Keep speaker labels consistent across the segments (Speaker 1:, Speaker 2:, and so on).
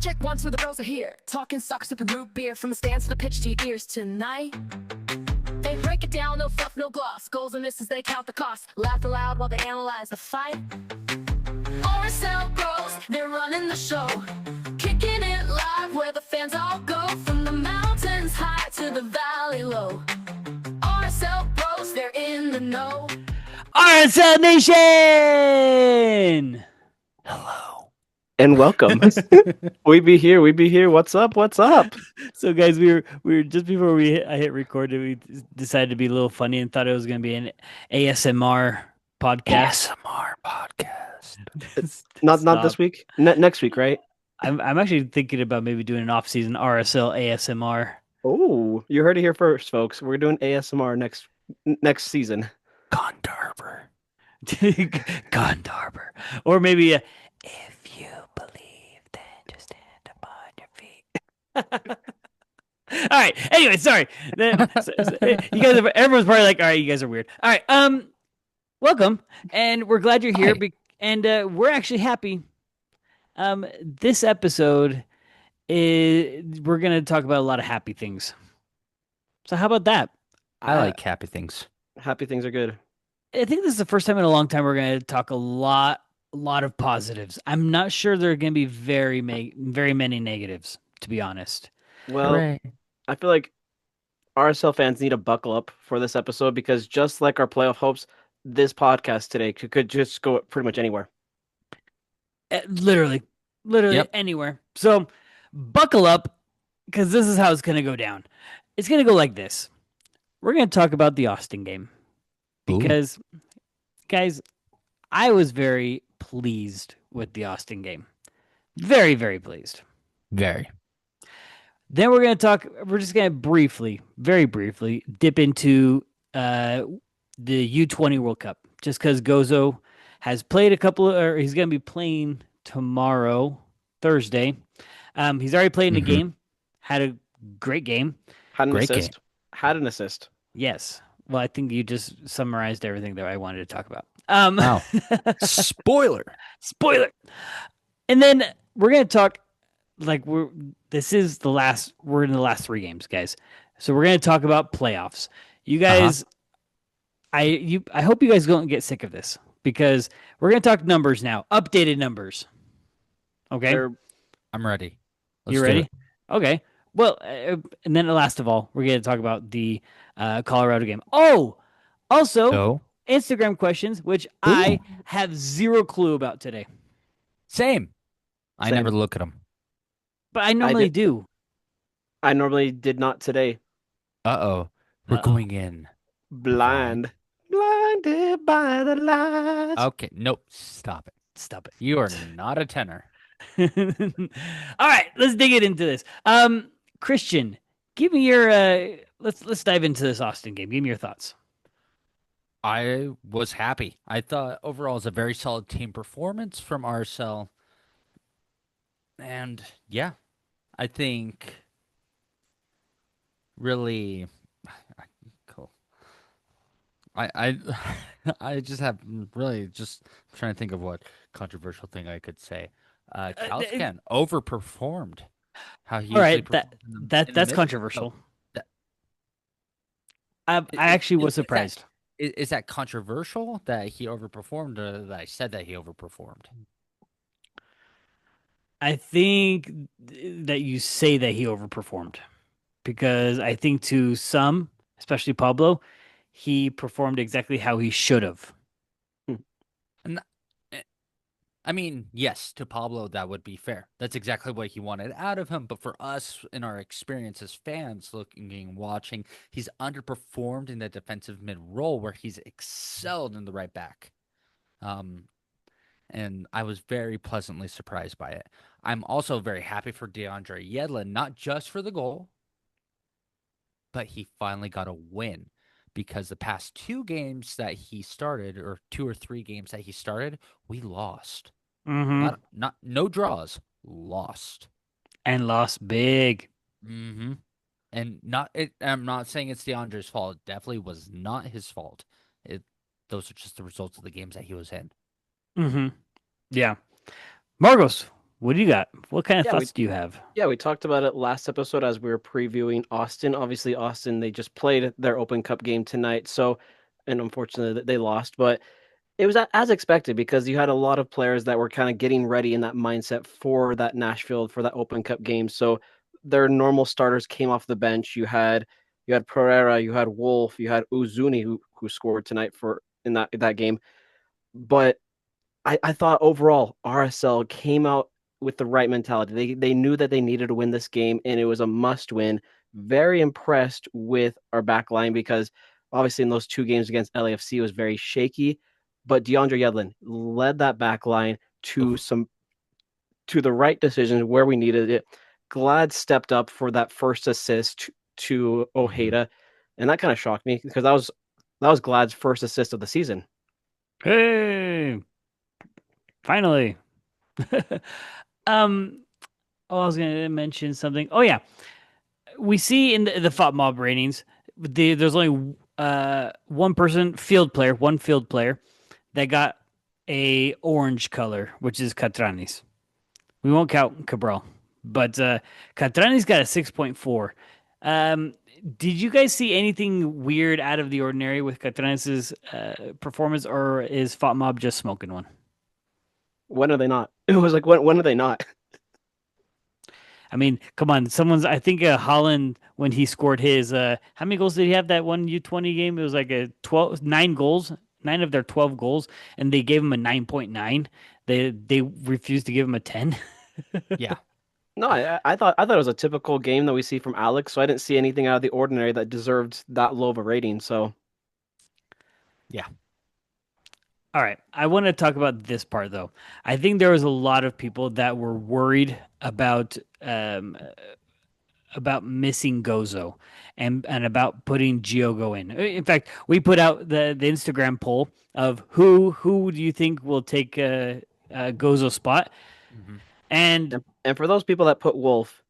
Speaker 1: Check once where the bros are here. Talking soccer, sipping root beer. From the stands to the pitch to your ears tonight. They break it down, no fluff, no gloss. Goals and misses, they count the cost. Laugh aloud while they analyze the fight. RSL bros, they're running the show. Kicking it live where the fans all go. From the mountains high to the valley low. RSL bros, they're in the know.
Speaker 2: RSL Nation!
Speaker 3: Hello. And welcome. we be here. What's up?
Speaker 2: So, guys, we were just before I hit record, we decided to be a little funny and thought it was going to be an ASMR podcast.
Speaker 3: Not this week. Next week, right?
Speaker 2: I'm actually thinking about maybe doing an off-season RSL ASMR.
Speaker 3: Oh, you heard it here first, folks. We're doing ASMR next season.
Speaker 2: Gondarber. Gondarber. Or maybe if you believe, then just stand up on your feet. All right. Anyway, sorry. You guys, everyone's probably like, all right, you guys are weird. All right. Welcome, and we're glad you're here. And we're actually happy. This episode we're gonna talk about a lot of happy things. So how about that?
Speaker 4: I like happy things.
Speaker 3: Happy things are good.
Speaker 2: I think this is the first time in a long time we're going to talk a lot of positives. I'm not sure there are going to be very many negatives, to be honest.
Speaker 3: Well, Hooray. I feel like RSL fans need to buckle up for this episode because just like our playoff hopes, this podcast today could just go pretty much anywhere.
Speaker 2: Literally yep. Anywhere. So buckle up because this is how it's going to go down. It's going to go like this. We're going to talk about the Austin game. Because, guys, I was very pleased with the Austin game. Very, very pleased.
Speaker 4: Very.
Speaker 2: Then we're just going to very briefly, dip into the U20 World Cup. Just because Gozo has played he's going to be playing tomorrow, Thursday. He's already played in a game. Had a great game.
Speaker 3: Had an assist.
Speaker 2: Yes. Well, I think you just summarized everything that I wanted to talk about.
Speaker 4: Wow. Spoiler.
Speaker 2: And then we're going to talk we're in the last 3 games, guys. So we're going to talk about playoffs. You guys, I hope you guys don't get sick of this because we're going to talk numbers now, updated numbers. Okay.
Speaker 4: I'm ready.
Speaker 2: You ready? Okay. Well, and then last of all, we're going to talk about the Colorado game. Oh, also Instagram questions, which I have zero clue about today.
Speaker 4: Same. I never look at them.
Speaker 2: But I normally do.
Speaker 3: I normally did not today.
Speaker 4: Uh-oh. We're going in.
Speaker 3: Blinded by the lights.
Speaker 4: Okay. Nope. Stop it. You are not a tenor.
Speaker 2: All right. Let's dig it into this. Christian, give me your let's dive into this Austin game. Give me your thoughts.
Speaker 4: I was happy. I thought overall it was a very solid team performance from RSL. And yeah, I think really cool. I just have really just trying to think of what controversial thing I could say. Calscan overperformed. How he
Speaker 2: that's controversial. I actually was surprised.
Speaker 4: Is that controversial that he overperformed or that I said that he overperformed?
Speaker 2: I think that you say that he overperformed because I think to some, especially Pablo, he performed exactly how he should have.
Speaker 4: I mean, yes, to Pablo, that would be fair. That's exactly what he wanted out of him. But for us, in our experience as fans, looking and watching, he's underperformed in the defensive mid role where he's excelled in the right back. And I was very pleasantly surprised by it. I'm also very happy for DeAndre Yedlin, not just for the goal, but he finally got a win. Because the past 2 games that he started, or 2 or 3 games that he started, we lost.
Speaker 2: Mm-hmm.
Speaker 4: No draws, lost,
Speaker 2: and lost big.
Speaker 4: Mm-hmm. And I'm not saying it's DeAndre's fault. It definitely was not his fault. Those are just the results of the games that he was in.
Speaker 2: Mm-hmm. Yeah, Margos, What do you got? What kind of
Speaker 3: Yeah,
Speaker 2: thoughts do you have?
Speaker 3: we talked about it last episode as we were previewing Austin. Obviously, Austin, they just played their Open Cup game tonight, so and unfortunately they lost, but it was as expected because you had a lot of players that were kind of getting ready in that mindset for that Nashville for that Open Cup game. So their normal starters came off the bench. You had Pereira, you had Wolf, you had Uzuni who scored tonight for in that game. But I thought overall RSL came out with the right mentality. They knew that they needed to win this game and it was a must win. Very impressed with our back line because obviously in those two games against LAFC it was very shaky, but DeAndre Yedlin led that back line to
Speaker 4: Oof.
Speaker 3: to the right decisions where we needed it. Glad stepped up for that first assist to Ojeda, and that kind of shocked me because that was Glad's first assist of the season.
Speaker 2: Hey, finally. um, oh, I was gonna mention something. Oh yeah, we see in the FOT mob ratings, there's only one field player that got a orange color, which is Catranis. We won't count Cabral, but Catranis got a 6.4. Um, did you guys see anything weird out of the ordinary with Catranis's performance, or is FOT mob just smoking one?
Speaker 3: When are they not? It was like when are they not?
Speaker 2: I mean, come on. I think Holland, when he scored his, how many goals did he have that one U20 game? It was like 9 goals, 9 of their 12 goals, and they gave him a 9.9. They refused to give him a 10.
Speaker 4: Yeah.
Speaker 3: No, I thought it was a typical game that we see from Alex, so I didn't see anything out of the ordinary that deserved that low of a rating. So
Speaker 4: Yeah.
Speaker 2: All right. I want to talk about this part, though. I think there was a lot of people that were worried about missing Gozo and about putting Giogo in. In fact, we put out the Instagram poll of who do you think will take Gozo's spot,
Speaker 4: Hmm.
Speaker 2: and
Speaker 3: and for those people that put Wolf,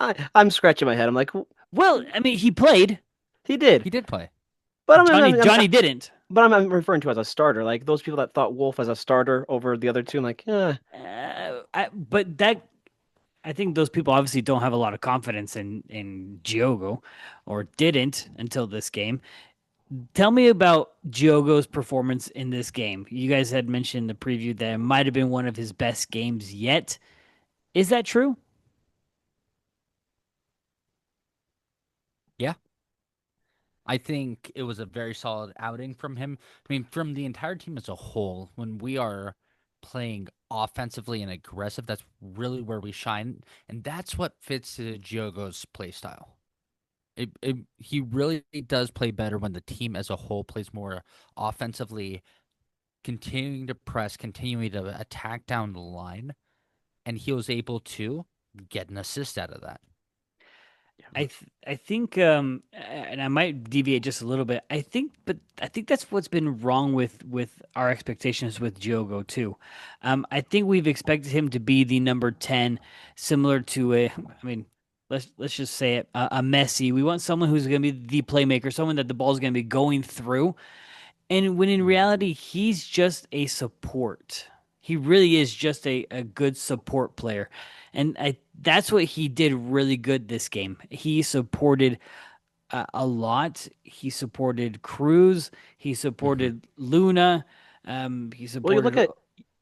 Speaker 3: I'm scratching my head. I'm like,
Speaker 2: well, I mean, he played.
Speaker 3: he did,
Speaker 4: He did play.
Speaker 3: but
Speaker 2: Johnny didn't.
Speaker 3: I'm referring to as a starter. Like those people that thought Wolf as a starter over the other two. I'm like,
Speaker 2: But that I think those people obviously don't have a lot of confidence in Giogo, or didn't until this game. Tell me about Giogo's performance in this game. You guys had mentioned in the preview that it might have been one of his best games yet. Is that true?
Speaker 4: Yeah. I think it was a very solid outing from him. I mean, from the entire team as a whole, when we are playing offensively and aggressive, that's really where we shine. And that's what fits Giogo's play style. He really does play better when the team as a whole plays more offensively, continuing to press, continuing to attack down the line. And he was able to get an assist out of that.
Speaker 2: I think and I might deviate just a little bit. I think that's what's been wrong with our expectations with Giogo too. I think we've expected him to be the number 10, similar to I mean, let's just say it, a Messi. We want someone who's going to be the playmaker, someone that the ball's going to be going through. And when in reality, he's just a support. He really is just a good support player. And that's what he did really good this game. He supported a lot. He supported Cruz. He
Speaker 4: Hmm.
Speaker 2: supported Luna. He
Speaker 3: well,
Speaker 2: supported.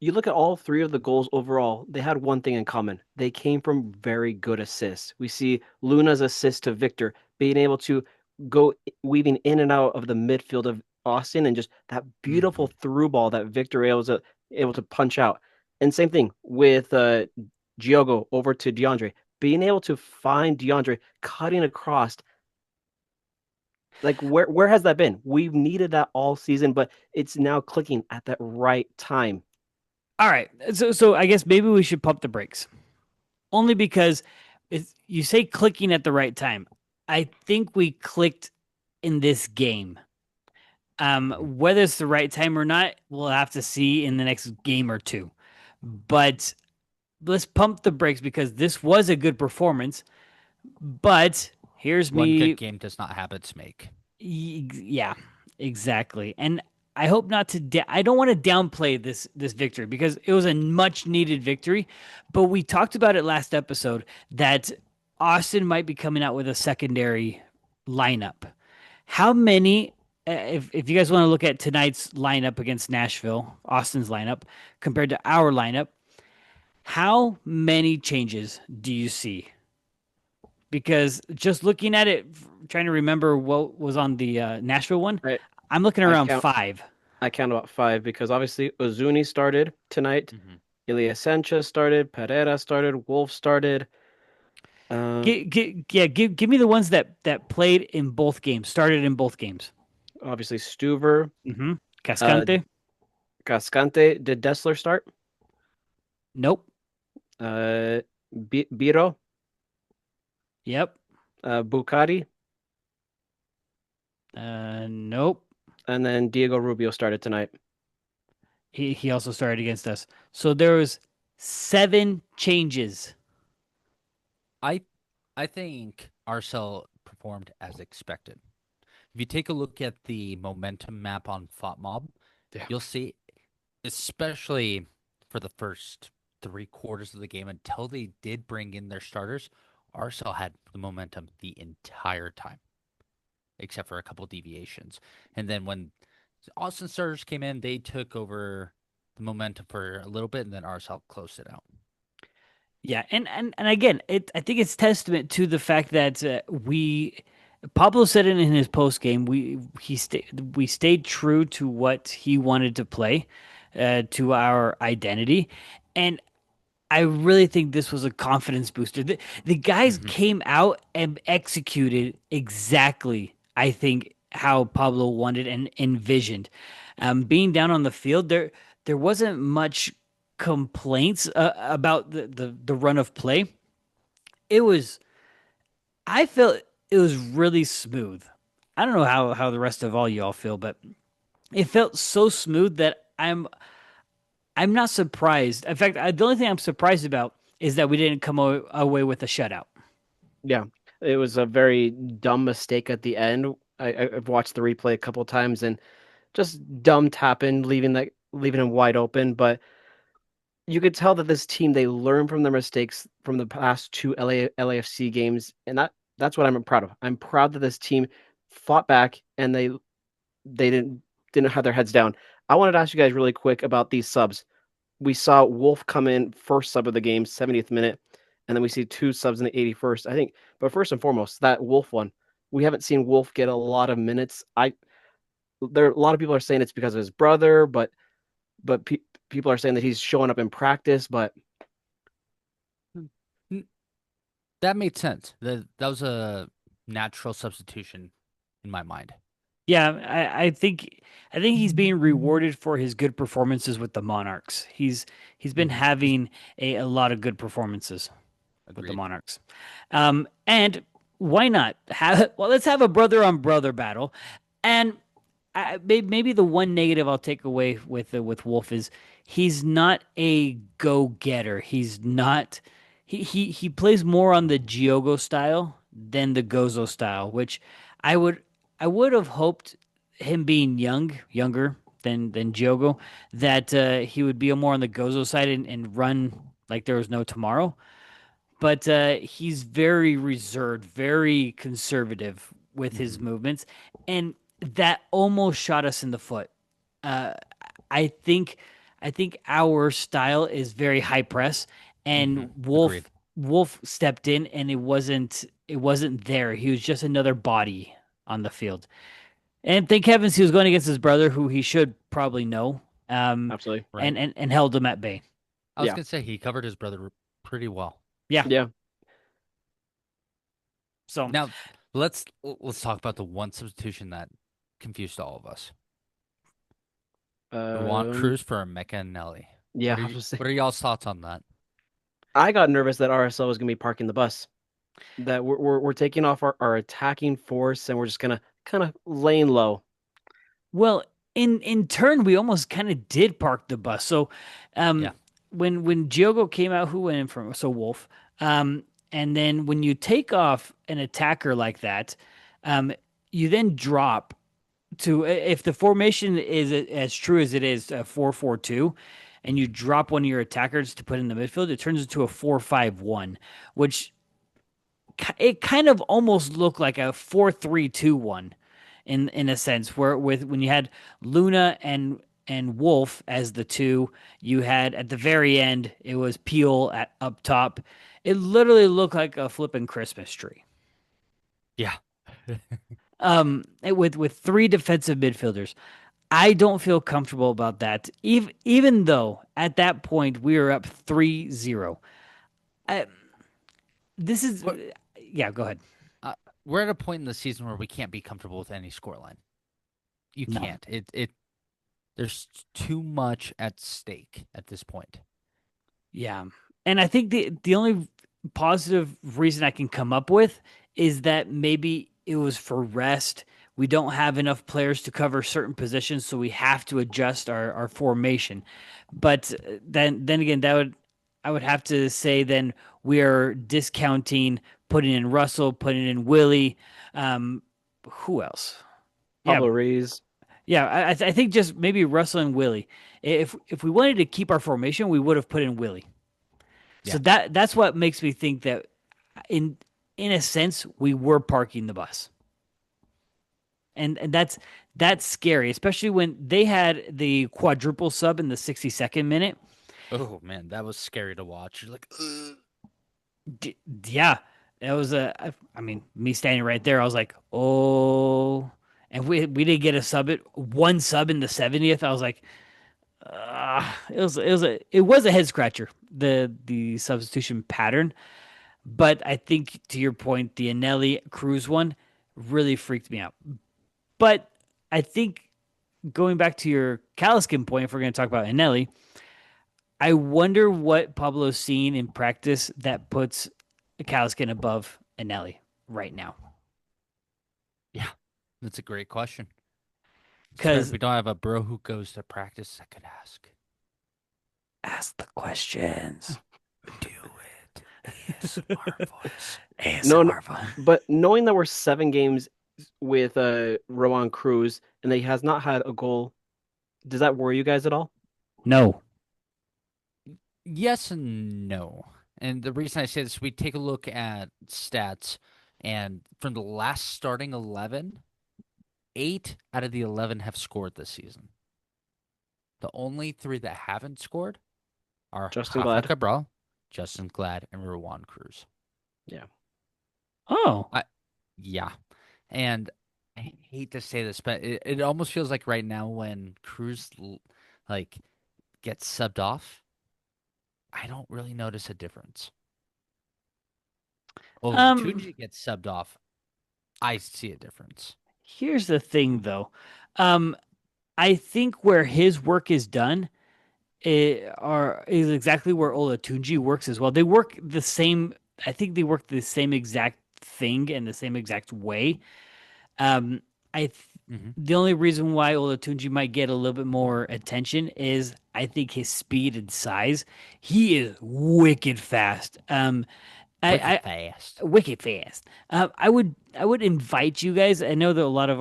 Speaker 3: you look at all three of the goals overall. They had one thing in common. They came from very good assists. We see Luna's assist to Victor being able to go weaving in and out of the midfield of Austin and just that beautiful
Speaker 4: Hmm.
Speaker 3: through ball that Victor able to punch out. And same thing with Giogo over to DeAndre, being able to find DeAndre cutting across. Like where has that been? We've needed that all season, but it's now clicking at that right time.
Speaker 2: All right. So I guess maybe we should pump the brakes. Only because you say clicking at the right time. I think we clicked in this game. Whether it's the right time or not, we'll have to see in the next game or two. But let's pump the brakes because this was a good performance. But here's
Speaker 4: One good
Speaker 2: me.
Speaker 4: game does not habits make.
Speaker 2: Yeah, exactly. And I hope not to. I don't want to downplay this victory because it was a much needed victory. But we talked about it last episode that Austin might be coming out with a secondary lineup. How many? If you guys want to look at tonight's lineup against Nashville, Austin's lineup compared to our lineup, how many changes do you see? Because just looking at it, trying to remember what was on the Nashville one,
Speaker 3: Right.
Speaker 2: I'm looking
Speaker 3: I
Speaker 2: around
Speaker 3: count
Speaker 2: five.
Speaker 3: I count about five because obviously Ozuni started tonight.
Speaker 4: Mhm.
Speaker 3: Ilya Sanchez started. Pereira started. Wolf started. Uh,
Speaker 2: Give me the ones that played in both games, started in both games.
Speaker 3: obviously Stuver.
Speaker 2: Mm-hmm.
Speaker 3: Uh,
Speaker 2: Cascante?
Speaker 3: Cascante. Did Dessler start?
Speaker 2: Nope.
Speaker 3: Uh, Biro.
Speaker 2: Yep.
Speaker 3: Bucari.
Speaker 2: Nope.
Speaker 3: And then Diego Rubio started tonight.
Speaker 2: He also started against us. So there was 7 changes.
Speaker 4: I I think RSL performed as expected. If you take a look at the momentum map on FOTMob,
Speaker 3: Yeah.
Speaker 4: you'll see, especially for the first 3 quarters of the game, until they did bring in their starters, RSL had the momentum the entire time, except for a couple deviations. And then when Austin starters came in, they took over the momentum for a little bit, and then RSL closed it out.
Speaker 2: Yeah, and again, I think it's testament to the fact that we Pablo said it in his post game. We stayed true to what he wanted to play, to our identity, and I really think this was a confidence booster. The guys
Speaker 4: Hmm.
Speaker 2: came out and executed exactly, I think, how Pablo wanted and envisioned. Being down on the field, there wasn't much complaints about the run of play. It was, I felt it was really smooth. I don't know how the rest of all y'all feel, but it felt so smooth that I'm not surprised. In fact, the only thing I'm surprised about is that we didn't come away with a shutout.
Speaker 3: Yeah. It was a very dumb mistake at the end. I've watched the replay a couple times and just dumb tap in, leaving him wide open. But you could tell that this team they learned from their mistakes from the past two LAFC games, and that's what I'm proud of. I'm proud that this team fought back and they didn't have their heads down. I wanted to ask you guys really quick about these subs. We saw Wolf come in first sub of the game, 70th minute, and then we see two subs in the 81st. I think, but first and foremost, that Wolf one, we haven't seen Wolf get a lot of minutes. A lot of people are saying it's because of his brother, but people are saying that he's showing up in practice. But
Speaker 4: N- That made sense. That was a natural substitution in my mind.
Speaker 2: Yeah, I think he's being rewarded for his good performances with the Monarchs. He's been
Speaker 4: Hmm.
Speaker 2: having a lot of good performances with the
Speaker 4: Agreed.
Speaker 2: Monarchs. And why not have? Well, let's have a brother on brother battle. And maybe the one negative I'll take away with Wolf is he's not a go getter. He's not. He plays more on the Giogo style than the Gozo style, which I would I would have hoped him being younger than Giogo, that he would be more on the Gozo side and run like there was no tomorrow. But he's very reserved, very conservative with his
Speaker 4: Hmm.
Speaker 2: movements, and that almost shot us in the foot. Uh, I think I think our style is very high press,
Speaker 4: Hmm.
Speaker 2: and
Speaker 4: Agreed.
Speaker 2: Wolf stepped in, and it wasn't there. He was just another body on the field. And thank heavens he was going against his brother, who he should probably know,
Speaker 3: absolutely,
Speaker 4: Right.
Speaker 2: and held him at bay.
Speaker 4: I was
Speaker 3: yeah,
Speaker 4: gonna say he covered his brother pretty well.
Speaker 2: Yeah.
Speaker 3: yeah.
Speaker 2: So
Speaker 4: Now let's talk about the one substitution that confused all of us. Juan
Speaker 3: Um,
Speaker 4: Cruz for Emeka and Nelly.
Speaker 3: yeah. I was gonna say,
Speaker 4: What are y'all's thoughts on that?
Speaker 3: I got nervous that RSL was gonna be parking the bus. That we're taking off our attacking force and we're just gonna kind of laying low.
Speaker 2: well, in turn, we almost kind of did park the bus. So,
Speaker 4: Yeah.
Speaker 2: um, when Giogo came out, who went in from Wolf, and then when you take off an attacker like that, um, you then drop to if the formation is as true as it is 4-4-2, and you drop one of your attackers to put in the midfield, it turns into a 4-5-1, which it kind of almost looked like a 4-3-2-1 in a sense, where with when you had Luna and Wolf as the two, you had at the very end it was Peel at up top. It literally looked like a flipping Christmas tree.
Speaker 4: Yeah.
Speaker 2: With three defensive midfielders. I don't feel comfortable about that. Even though at that point we were up 3-0. I, this is
Speaker 4: But
Speaker 2: yeah, go ahead.
Speaker 4: we're at a point in the season where we can't be comfortable with any scoreline. You
Speaker 2: No.
Speaker 4: can't. There's too much at stake at this point.
Speaker 2: Yeah. And I think the only positive reason I can come up with is that maybe it was for rest. We don't have enough players to cover certain positions, so we have to adjust our formation. But then again, that would I would have to say then we are discounting putting in Russell, putting in Willie. Who else? Yeah,
Speaker 3: Pablo Reyes.
Speaker 2: yeah. I think just maybe Russell and Willie. If we wanted to keep our formation, we would have put in Willie. So
Speaker 4: Yeah.
Speaker 2: that's what makes me think that in in a sense we were parking the bus. And that's scary, especially when they had the quadruple sub in the 62nd minute.
Speaker 4: Oh man, that was scary to watch. You're like, ugh.
Speaker 2: Yeah, it was I mean, me standing right there, I was like, "Oh." And we did get a sub it one sub in the 70th. I was like, it was a head scratcher, the substitution pattern. But I think to your point, the Anelli Cruz one really freaked me out. But I think going back to your Caliskin point, if we're going to talk about Anelli, I wonder what Pablo's seen in practice that puts Caliskin above Anelli right now.
Speaker 4: Yeah, that's a great question.
Speaker 2: Because
Speaker 4: We don't have a bro who goes to practice. I could ask.
Speaker 2: ask the questions.
Speaker 4: Do it. ASMR voice.
Speaker 3: No, no,
Speaker 2: ASMR fun.
Speaker 3: but knowing that we're 7 games with Rowan Cruz and that he has not had a goal, does that worry you guys at all?
Speaker 2: No.
Speaker 4: Yes and no. And the reason I say this, we take a look at stats, and from the last starting 11, 8 out of the 11 have scored this season. The only 3 that haven't scored are
Speaker 3: Justin
Speaker 4: Rafa
Speaker 3: Glad.
Speaker 4: Cabral, Justin Glad, and Rowan Cruz.
Speaker 3: Yeah.
Speaker 2: Oh.
Speaker 4: Yeah. And I hate to say this, but it almost feels like right now when Cruz like gets subbed off, I don't really notice a difference. Oh, Tunji gets subbed off, I see a difference.
Speaker 2: Here's the thing, though. Um, I think where his work is done is exactly where Olatunji works as well. They work the same. I think they work the same exact thing in the same exact way. Um, I th-
Speaker 4: Mhm.
Speaker 2: the only reason why Olatunji might get a little bit more attention is I think his speed and size. He is wicked fast.
Speaker 4: Wicked
Speaker 2: I
Speaker 4: fast.
Speaker 2: wicked fast. I would invite you guys. I know that a lot of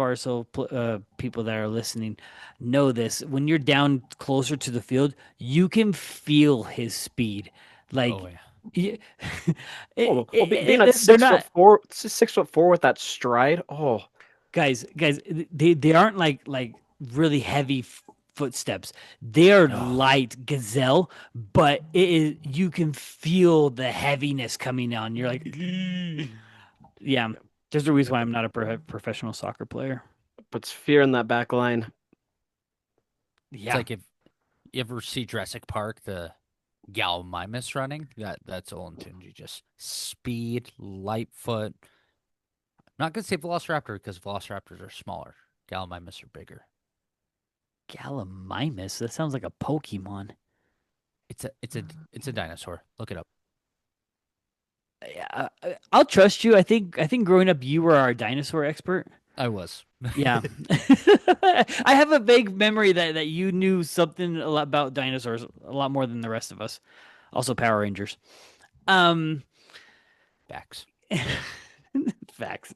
Speaker 2: people that are listening know this. When you're down closer to the field, you can feel his speed. Like,
Speaker 4: Oh yeah.
Speaker 2: y-
Speaker 3: Being at
Speaker 2: they're not
Speaker 3: 6'4", 6'4" with that stride. Oh,
Speaker 2: guys. They aren't like really heavy footsteps. They are
Speaker 4: No.
Speaker 2: light gazelle, but it is you can feel the heaviness coming on. You're like, yeah. There's a reason why I'm not a professional soccer player.
Speaker 3: puts fear in that back line.
Speaker 4: It's
Speaker 2: Yeah.
Speaker 4: like if you ever see Jurassic Park, the Gallimimus running, that's Olatunji. Just speed, light foot. I'm not gonna say Velociraptor because Velociraptors are smaller. Gallimimus are bigger.
Speaker 2: Gallimimus. That sounds like a Pokemon.
Speaker 4: It's a dinosaur. Look it up.
Speaker 2: Yeah, I'll trust you. I think growing up you were our dinosaur expert.
Speaker 4: I was.
Speaker 2: Yeah. I have a vague memory that you knew something a lot about dinosaurs, a lot more than the rest of us. Also Power Rangers. Um
Speaker 4: Backs.
Speaker 2: Facts.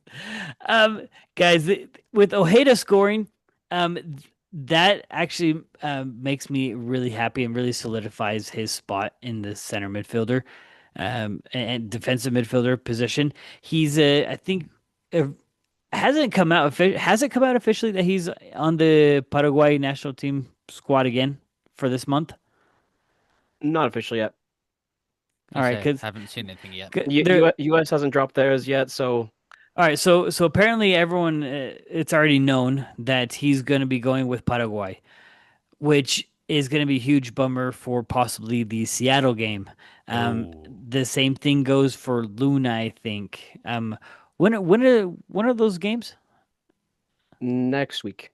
Speaker 2: Guys, with Ojeda scoring, That actually makes me really happy and really solidifies his spot in the center midfielder, and defensive midfielder position. He's I think uh, has it come out officially that he's on the Paraguay national team squad again for this month?
Speaker 3: Not officially yet.
Speaker 2: All
Speaker 4: I
Speaker 2: right,
Speaker 4: say
Speaker 2: because
Speaker 4: haven't seen anything yet.
Speaker 2: there.
Speaker 3: US hasn't dropped theirs yet, so
Speaker 2: All right, so apparently everyone it's already known that he's going to be going with Paraguay, which is going to be a huge bummer for possibly the Seattle game.
Speaker 4: Oh,
Speaker 2: The same thing goes for Luna, I think. When are those games?
Speaker 3: next week.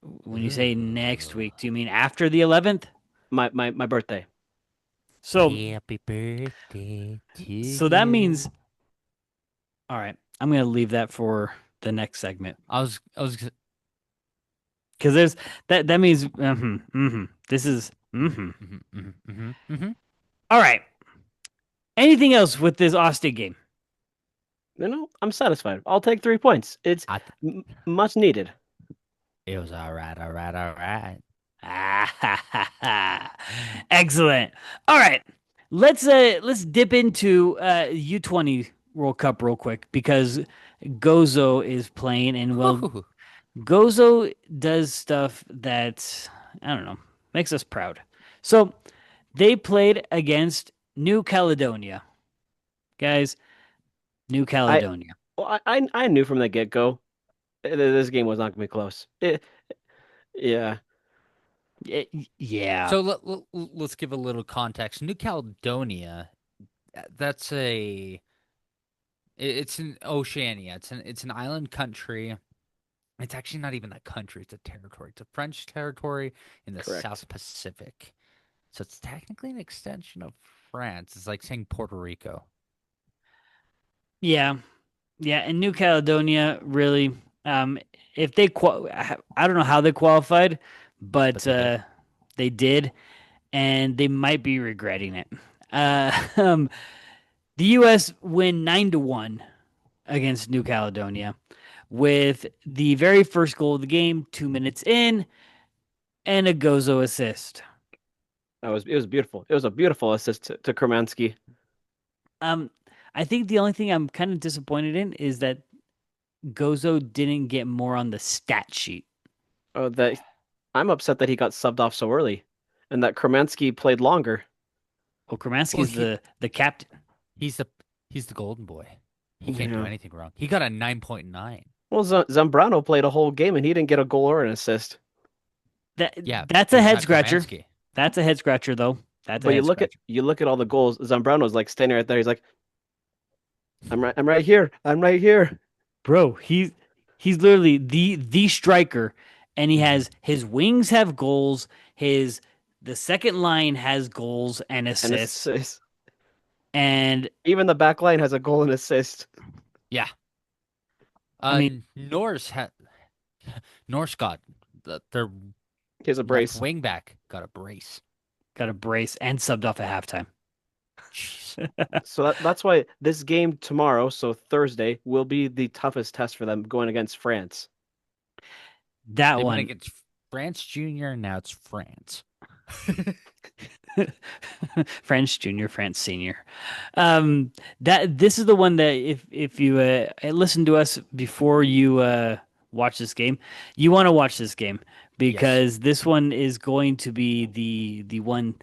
Speaker 2: When you say next week, do you mean after the 11th?
Speaker 3: My birthday.
Speaker 2: So
Speaker 4: happy birthday to
Speaker 2: so that
Speaker 4: you.
Speaker 2: means all right. I'm going to leave that for the next segment because there's that means this is all right. Anything else with this Austin game?
Speaker 3: I'm satisfied. I'll take 3 points. It's
Speaker 4: I
Speaker 3: much needed.
Speaker 4: It was all right, all right, all right.
Speaker 2: Ah, ha, ha, ha. Excellent. All right. Let's dip into U20 World Cup real quick because Gozo is playing and well
Speaker 4: Whew.
Speaker 2: Gozo does stuff that I don't know, makes us proud. So, they played against New Caledonia. Guys, New
Speaker 3: I
Speaker 2: Caledonia.
Speaker 3: well, I knew from the get-go this game was not going to be close. Yeah,
Speaker 2: Yeah.
Speaker 4: So let's give a little context. New Caledonia, that's it's in Oceania. It's an island country. It's actually not even a country, it's a territory. It's a French territory in the
Speaker 3: correct.
Speaker 4: South Pacific. So it's technically an extension of France. It's like saying Puerto Rico,
Speaker 2: Yeah. Yeah, and New Caledonia really, if they I don't know how they qualified,
Speaker 4: but
Speaker 2: but
Speaker 4: they did.
Speaker 2: they did, and they might be regretting it. Uh, um, the U.S. win 9-1 against New Caledonia with the very first goal of the game, 2 minutes in, and a Gozo assist.
Speaker 3: It was beautiful. It was a beautiful assist to Kromansky.
Speaker 2: Um, I think the only thing I'm kind of disappointed in is that Gozo didn't get more on the stat sheet.
Speaker 3: Oh, that I'm upset that he got subbed off so early, and that Kromansky played longer.
Speaker 2: Well,
Speaker 4: Well,
Speaker 2: Kromansky's the captain.
Speaker 4: he's the he's the golden boy. He can't do
Speaker 3: Yeah.
Speaker 4: anything wrong. He got a 9.9.
Speaker 3: Well, Zambrano played a whole game and he didn't get a goal or an assist.
Speaker 2: That
Speaker 4: Yeah,
Speaker 2: that's
Speaker 4: but
Speaker 2: a
Speaker 4: he's
Speaker 2: head
Speaker 4: not
Speaker 2: scratcher.
Speaker 4: Kromansky.
Speaker 2: That's a head scratcher though. That's a
Speaker 3: But
Speaker 2: head scratcher.
Speaker 3: you look at all the goals. Zambrano's like standing right there. He's like, I'm right here. I'm right here.
Speaker 2: Bro, he's literally the striker and he
Speaker 4: Mhm.
Speaker 2: has his wings have goals, his the second line has goals and
Speaker 3: And
Speaker 2: assists
Speaker 3: assist.
Speaker 2: and
Speaker 3: Even the back line has a goal and assist.
Speaker 4: Yeah.
Speaker 2: I mean
Speaker 4: Norse had Norse got their
Speaker 3: He has a
Speaker 4: left
Speaker 3: brace.
Speaker 4: wing back got a brace.
Speaker 2: got a brace and subbed off at halftime.
Speaker 4: Jeez.
Speaker 3: So that's why this game tomorrow, so Thursday, will be the toughest test for them going against France.
Speaker 2: That
Speaker 4: They went
Speaker 2: one
Speaker 4: against France Junior, now it's France.
Speaker 2: French junior, France senior. That this is the one that if you listen to us before you watch this game, you want to watch this game
Speaker 4: Yes.
Speaker 2: because this one is going to be the one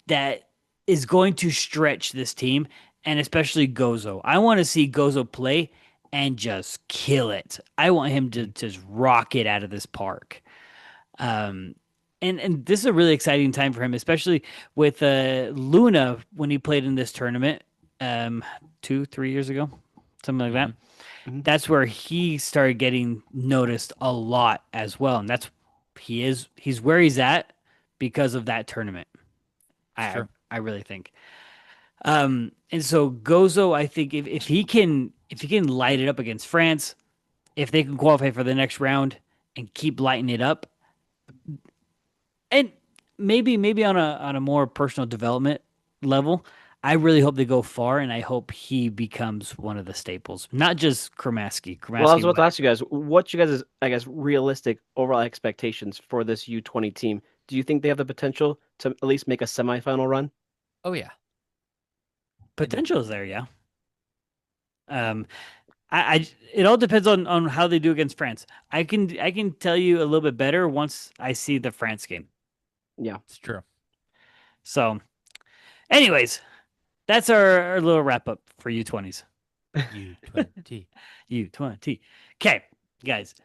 Speaker 2: that is going to stretch this team and especially Gozo. I want to see Gozo play and just kill it. I want him to just rock it out of this park. Um, and this is a really exciting time for him, especially with Luna when he played in this tournament 2-3 years ago, something like that.
Speaker 4: Mhm.
Speaker 3: Mhm.
Speaker 2: That's where he started getting noticed a lot as well, and he's where he's at because of that tournament.
Speaker 4: It's
Speaker 2: I
Speaker 4: true.
Speaker 2: I really think. And so Gozo, I think if he can light it up against France, if they can qualify for the next round and keep lighting it up, and maybe on a more personal development level, I really hope they go far, and I hope he becomes one of the staples, not just Kremaski.
Speaker 3: Well, I was
Speaker 2: Kremaski,
Speaker 3: about to ask you guys, what's you guys' I guess realistic overall expectations for this U20 team? Do you think they have the potential to at least make a semifinal run?
Speaker 4: Oh yeah.
Speaker 2: potential is there, yeah. Um, it all depends on how they do against France. I can tell you a little bit better once I see the France game.
Speaker 3: Yeah.
Speaker 4: It's true.
Speaker 2: So, anyways, that's our little wrap up for U20s.
Speaker 4: U20.
Speaker 2: U20. Okay, guys,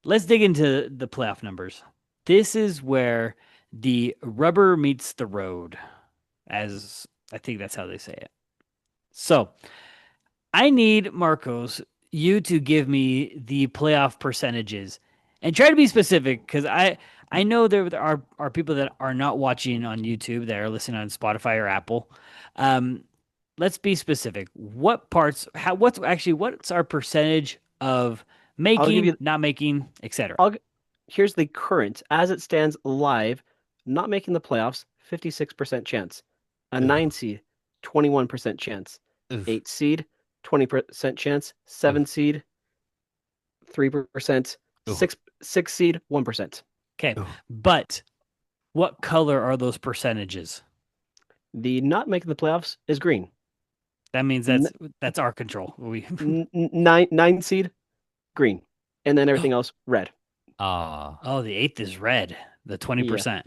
Speaker 2: let's dig into the playoff numbers. This is where the rubber meets the road, as I think that's how they say it. So, I need Marcos, you to give me the playoff percentages and try to be specific because I know there are people that are not watching on YouTube that are listening on Spotify or Apple. Um, let's be specific. What parts? What's our percentage of
Speaker 3: I'll give
Speaker 2: making,
Speaker 3: you
Speaker 2: not making, etc.
Speaker 3: I'll g- here's the current as it stands live, not making the playoffs, 56% chance. A 9
Speaker 4: Oof.
Speaker 3: seed, 21% chance.
Speaker 4: Oof.
Speaker 3: 8 seed, 20% chance.
Speaker 4: Oof.
Speaker 3: 7 seed, 3%.
Speaker 4: Oof.
Speaker 3: 6 seed, 1%.
Speaker 2: Okay,
Speaker 4: Oof.
Speaker 2: but what color are those percentages?
Speaker 3: The not making the playoffs is green.
Speaker 2: That means
Speaker 3: N-
Speaker 2: that's our control. We
Speaker 3: 9 seed, green. And then everything else, red.
Speaker 4: Ah.
Speaker 2: Oh, the eighth is red, the
Speaker 3: Yeah.
Speaker 2: 20%.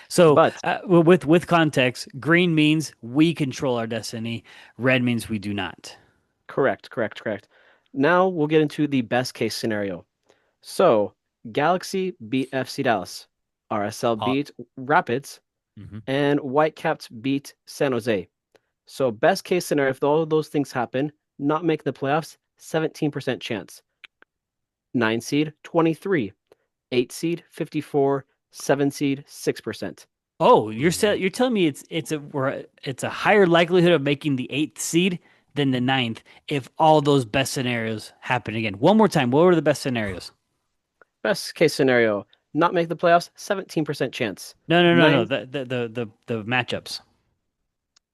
Speaker 2: So,
Speaker 3: But
Speaker 2: with context, green means we control our destiny. Red means we do not.
Speaker 3: correct. Now we'll get into the best case scenario. So, Galaxy beat FC Dallas. RSL
Speaker 4: Hot.
Speaker 3: beat Rapids.
Speaker 4: Hmm.
Speaker 3: And Whitecaps beat San Jose. So, best case scenario, if all of those things happen, not make the playoffs, 17% chance. 9 seed, 23. 8 seed, 54. 7 seed, 6%.
Speaker 2: Oh, you're telling me it's a higher likelihood of making the eighth seed than the ninth if all those best scenarios happen again. One more time, what were the best scenarios?
Speaker 3: Best case scenario, not make the playoffs, 17% chance.
Speaker 2: No.
Speaker 3: 9
Speaker 2: The matchups.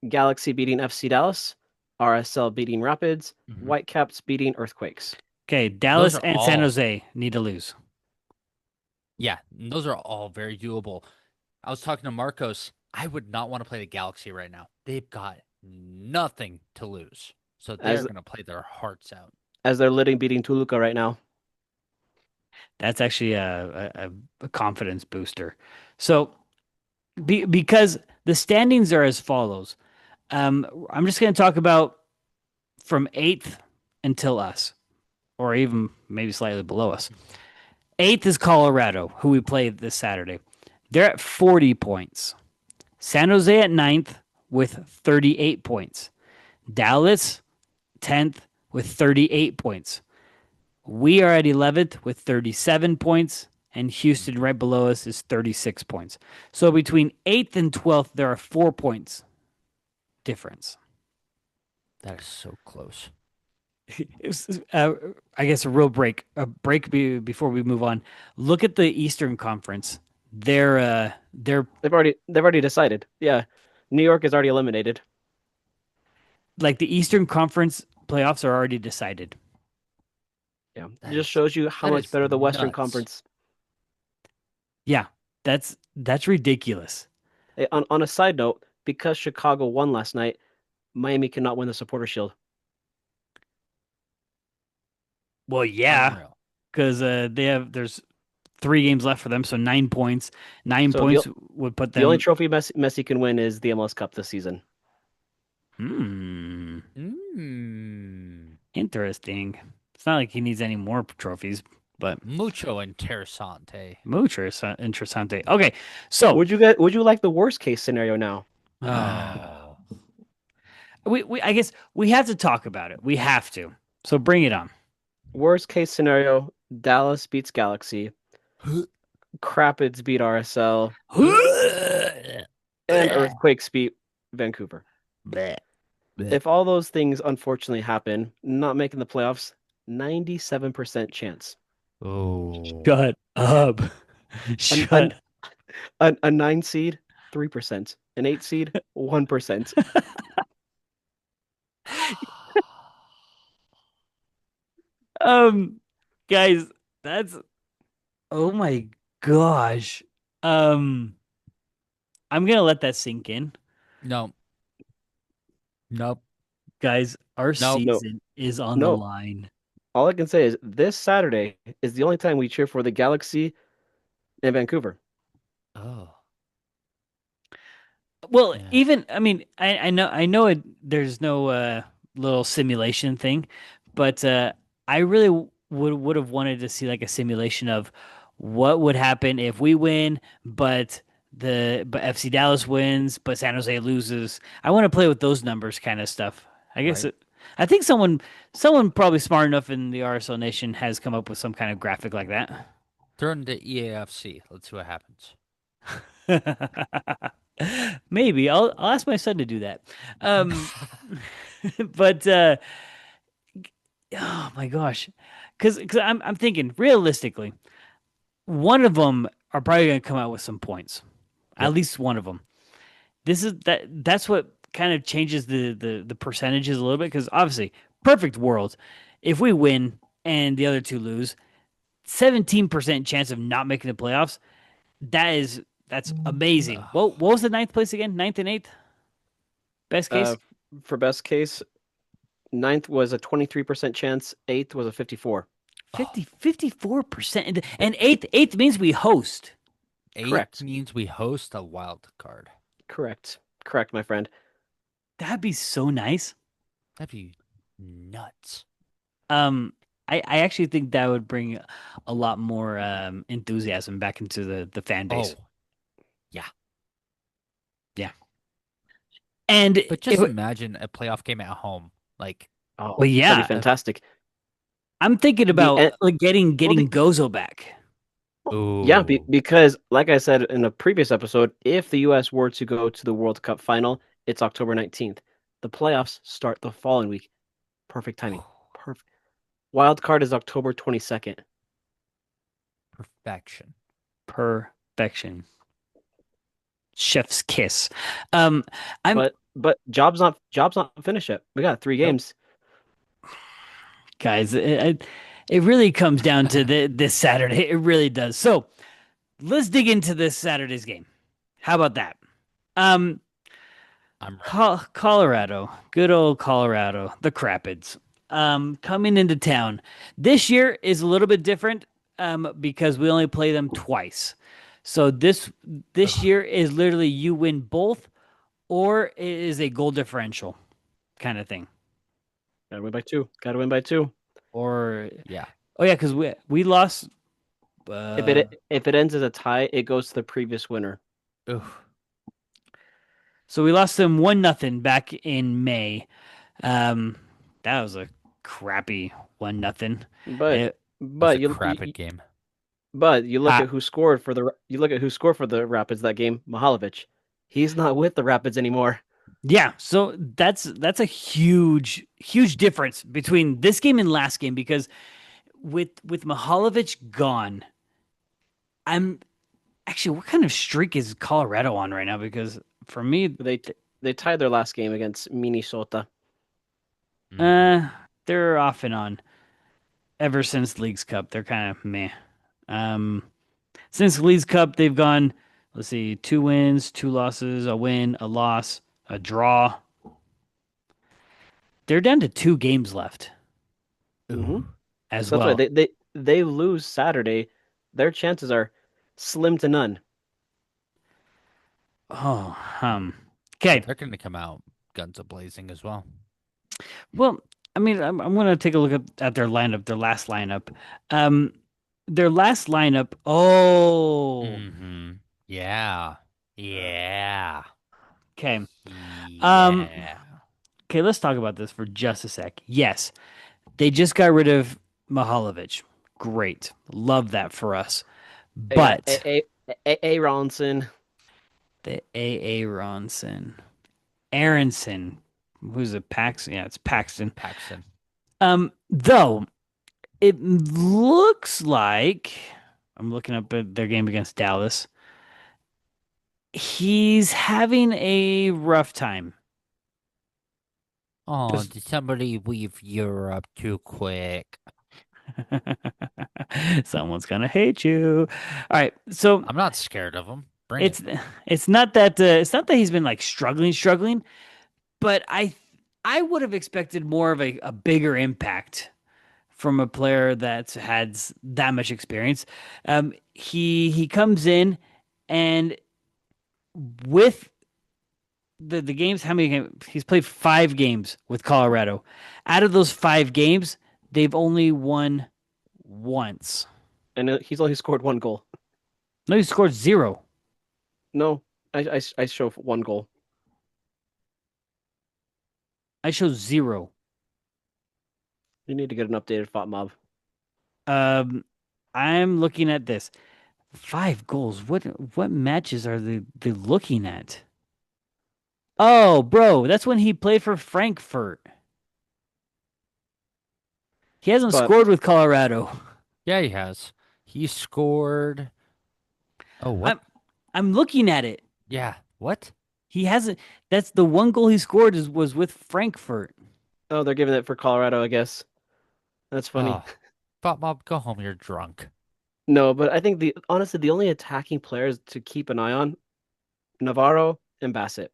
Speaker 3: Galaxy beating FC Dallas. RSL beating Rapids.
Speaker 4: Hmm.
Speaker 3: Whitecaps beating Earthquakes.
Speaker 2: Okay,
Speaker 4: Those
Speaker 2: Dallas
Speaker 4: are
Speaker 2: and San
Speaker 4: all,
Speaker 2: Jose need to lose.
Speaker 4: yeah, those are all very doable. I was talking to Marcos. I would not want to play the Galaxy right now. They've got nothing to lose. So they're
Speaker 3: As
Speaker 4: going to play their hearts out.
Speaker 3: as they're living beating Toluca right now.
Speaker 2: That's actually a confidence booster. So, because the standings are as follows. I'm just going to talk about from eighth until us, or even maybe slightly below us. Eighth is Colorado, who we play this Saturday. They're at 40 points. San Jose at ninth with 38 points. Dallas, 10th with 38 points. We are at 11th with 37 points, and Houston right below us is 36 points. So between 8th and 12th, there are 4 points difference.
Speaker 4: That is so close.
Speaker 2: I guess before we move on. Look at the Eastern Conference. They're
Speaker 3: They've already decided. Yeah. New York is already eliminated.
Speaker 2: like the Eastern Conference playoffs are already decided.
Speaker 3: Yeah. It
Speaker 4: That
Speaker 3: just
Speaker 4: is
Speaker 3: shows you how
Speaker 4: that
Speaker 3: much
Speaker 4: is
Speaker 3: better the Western
Speaker 4: nuts.
Speaker 3: Conference.
Speaker 2: Yeah, that's ridiculous.
Speaker 3: On a side note, because Chicago won last night, Miami cannot win the Supporter Shield.
Speaker 2: Well, yeah,
Speaker 4: Unreal.
Speaker 2: because there's 3 games left for them, so 9 points. Nine
Speaker 3: So the
Speaker 2: points would put
Speaker 3: the only
Speaker 2: them.
Speaker 3: trophy Messi can win is the MLS Cup this season.
Speaker 2: Hmm,
Speaker 4: Mm.
Speaker 2: interesting. It's not like he needs any more trophies, but
Speaker 4: Mucho interesante.
Speaker 2: mucho interessante. Okay, so
Speaker 3: Would you like the worst case scenario now?
Speaker 4: Oh.
Speaker 2: we I guess we have to talk about it. We have to. So bring it on.
Speaker 3: Worst case scenario, Dallas beats Galaxy, Crapids beat RSL, and Earthquakes beat Vancouver.
Speaker 2: Bleh.
Speaker 3: If all those things unfortunately happen, not making the playoffs, 97% chance.
Speaker 4: Oh.
Speaker 2: Shut up.
Speaker 3: An,
Speaker 2: Shut.
Speaker 3: an, a 9 seed, 3%. An 8 seed, 1%.
Speaker 2: Um, guys, that's oh my gosh. Um, I'm gonna let that sink in.
Speaker 4: No, nope,
Speaker 2: Guys, our
Speaker 4: nope.
Speaker 3: No,
Speaker 2: season is on the
Speaker 3: no.
Speaker 2: line.
Speaker 3: All I can say is this Saturday is the only time we cheer for the Galaxy in Vancouver.
Speaker 4: Oh,
Speaker 2: Well,
Speaker 4: yeah.
Speaker 2: even I mean, I know it. There's no little simulation thing, but I really would have wanted to see like a simulation of what would happen if we win, but FC Dallas wins, but San Jose loses. I want to play with those numbers kind of stuff. I guess
Speaker 4: Right.
Speaker 2: I think someone probably smart enough in the RSL Nation has come up with some kind of graphic like that.
Speaker 4: Throw it into EAFC. Let's see what happens.
Speaker 2: Maybe I'll ask my son to do that. Um, but oh my gosh, because I'm thinking realistically, one of them are probably going to come out with some points. At
Speaker 4: Yep.
Speaker 2: least one of them. That's what kind of changes the percentages a little bit because obviously, perfect world, if we win and the other two lose, 17% chance of not making the playoffs. That's amazing.
Speaker 4: Ugh.
Speaker 2: Well, what was the ninth place again? Ninth and eighth, best
Speaker 3: Uh,
Speaker 2: case.
Speaker 3: for best case, ninth was a 23% chance, eighth was a 54.
Speaker 4: Oh,
Speaker 2: 54%. And eighth means we host.
Speaker 4: eighth
Speaker 3: Correct.
Speaker 4: means we host a wild card.
Speaker 3: Correct. Correct, my friend.
Speaker 2: That'd be so nice.
Speaker 4: That'd be nuts.
Speaker 2: Um, I actually think that would bring a lot more enthusiasm back into the fan base.
Speaker 4: Oh, yeah.
Speaker 2: Yeah. And
Speaker 4: But
Speaker 2: if
Speaker 4: just imagine a playoff game at home. Like,
Speaker 3: Oh,
Speaker 2: well,
Speaker 3: that'd be
Speaker 2: yeah,
Speaker 3: fantastic.
Speaker 2: I'm thinking
Speaker 3: The
Speaker 2: about
Speaker 3: en-
Speaker 2: like getting
Speaker 3: well,
Speaker 2: getting Gozo back.
Speaker 3: yeah,
Speaker 4: ooh,
Speaker 3: because like I said in a previous episode, if the US were to go to the World Cup final, it's October 19th. The playoffs start the following week. Perfect timing. Perfect. Wild card is October 22nd.
Speaker 4: perfection.
Speaker 2: Perfection. Chef's kiss. Um, I'm
Speaker 3: But job's not finished yet. We got 3
Speaker 4: Nope.
Speaker 3: games.
Speaker 2: guys, it really comes down to this Saturday. It really does. So let's dig into this Saturday's game. How about that? Um,
Speaker 4: I'm ready.
Speaker 2: Colorado, good old Colorado, the Crapids, coming into town. This year is a little bit different, because we only play them twice. So this
Speaker 4: Ugh.
Speaker 2: year is literally you win both, or it is a goal differential kind of thing.
Speaker 3: Gotta win by 2. Gotta win by 2.
Speaker 2: Or
Speaker 4: Yeah.
Speaker 2: oh yeah, because we lost.
Speaker 3: If it ends as a tie, it goes to the previous winner.
Speaker 4: Ooh.
Speaker 2: So we lost them 1-0 back in May. Um, that was a crappy 1-0.
Speaker 3: But
Speaker 2: It,
Speaker 4: That's
Speaker 3: but
Speaker 4: a crapid game.
Speaker 3: you look
Speaker 2: ha,
Speaker 3: at who scored for the Rapids that game, Mihalovic. He's not with the Rapids anymore.
Speaker 2: yeah, so that's a huge difference between this game and last game because with Mihalovic gone, I'm actually what kind of streak is Colorado on right now? Because for me,
Speaker 3: They tied their last game against Minnesota.
Speaker 4: Hmm.
Speaker 2: they're off and on ever since Leagues Cup. They're kind of meh. Um, since Leagues Cup, they've gone. Let's see, 2 wins, 2 losses, a win, a loss, a draw. They're down to 2 games left
Speaker 3: Hmm.
Speaker 4: Ooh.
Speaker 2: as
Speaker 3: So that's why
Speaker 2: well.
Speaker 3: they lose Saturday. Their chances are slim to none.
Speaker 2: Oh,
Speaker 4: Yeah,
Speaker 2: okay.
Speaker 4: they're going to come out guns a blazing as well.
Speaker 2: Well, I mean, I'm gonna take a look at their lineup, their last lineup. Um, their last lineup. Oh,
Speaker 4: Hmm. Yeah. Yeah.
Speaker 2: okay. Um,
Speaker 4: Yeah.
Speaker 2: okay. Let's talk about this for just a sec. Yes, they just got rid of Mihalovic. Great, love that for us.
Speaker 3: Yeah,
Speaker 2: But
Speaker 3: A. Ronson.
Speaker 2: the A. Ronson, Aronson, who's a Paxton? Yeah, it's Paxton.
Speaker 4: Paxton.
Speaker 2: Though it looks like I'm looking up at their game against Dallas. He's having a rough time.
Speaker 4: Oh,
Speaker 2: Just
Speaker 4: did somebody leave Europe too quick?
Speaker 2: someone's gonna hate you. All right, so
Speaker 4: I'm not scared of them. Bring it.
Speaker 2: it's it's not that he's been like struggling, but I would have expected more of a bigger impact from a player that had that much experience. He comes in and with the games, how many games? He's played 5 games with Colorado. Out of those 5 games, they've only won once.
Speaker 3: And he's only scored one goal.
Speaker 2: No, he scored 0.
Speaker 3: No, I show one goal.
Speaker 2: I show 0.
Speaker 3: You need to get an updated FOT mob.
Speaker 2: Um, I'm looking at this. 5 goals. What matches are they looking at? Oh, bro, that's when he played for Frankfurt. He hasn't
Speaker 3: But
Speaker 2: scored with Colorado.
Speaker 4: Yeah, he has. He scored. Oh, what?
Speaker 2: I'm I'm looking at it.
Speaker 4: Yeah. What?
Speaker 2: He hasn't. That's the one goal he scored was with Frankfurt.
Speaker 3: oh, they're giving it for Colorado, I guess. That's funny.
Speaker 4: Oh, Thought Mob, go home. You're drunk.
Speaker 3: No, but I think the honestly the only attacking players to keep an eye on, Navarro and Bassett.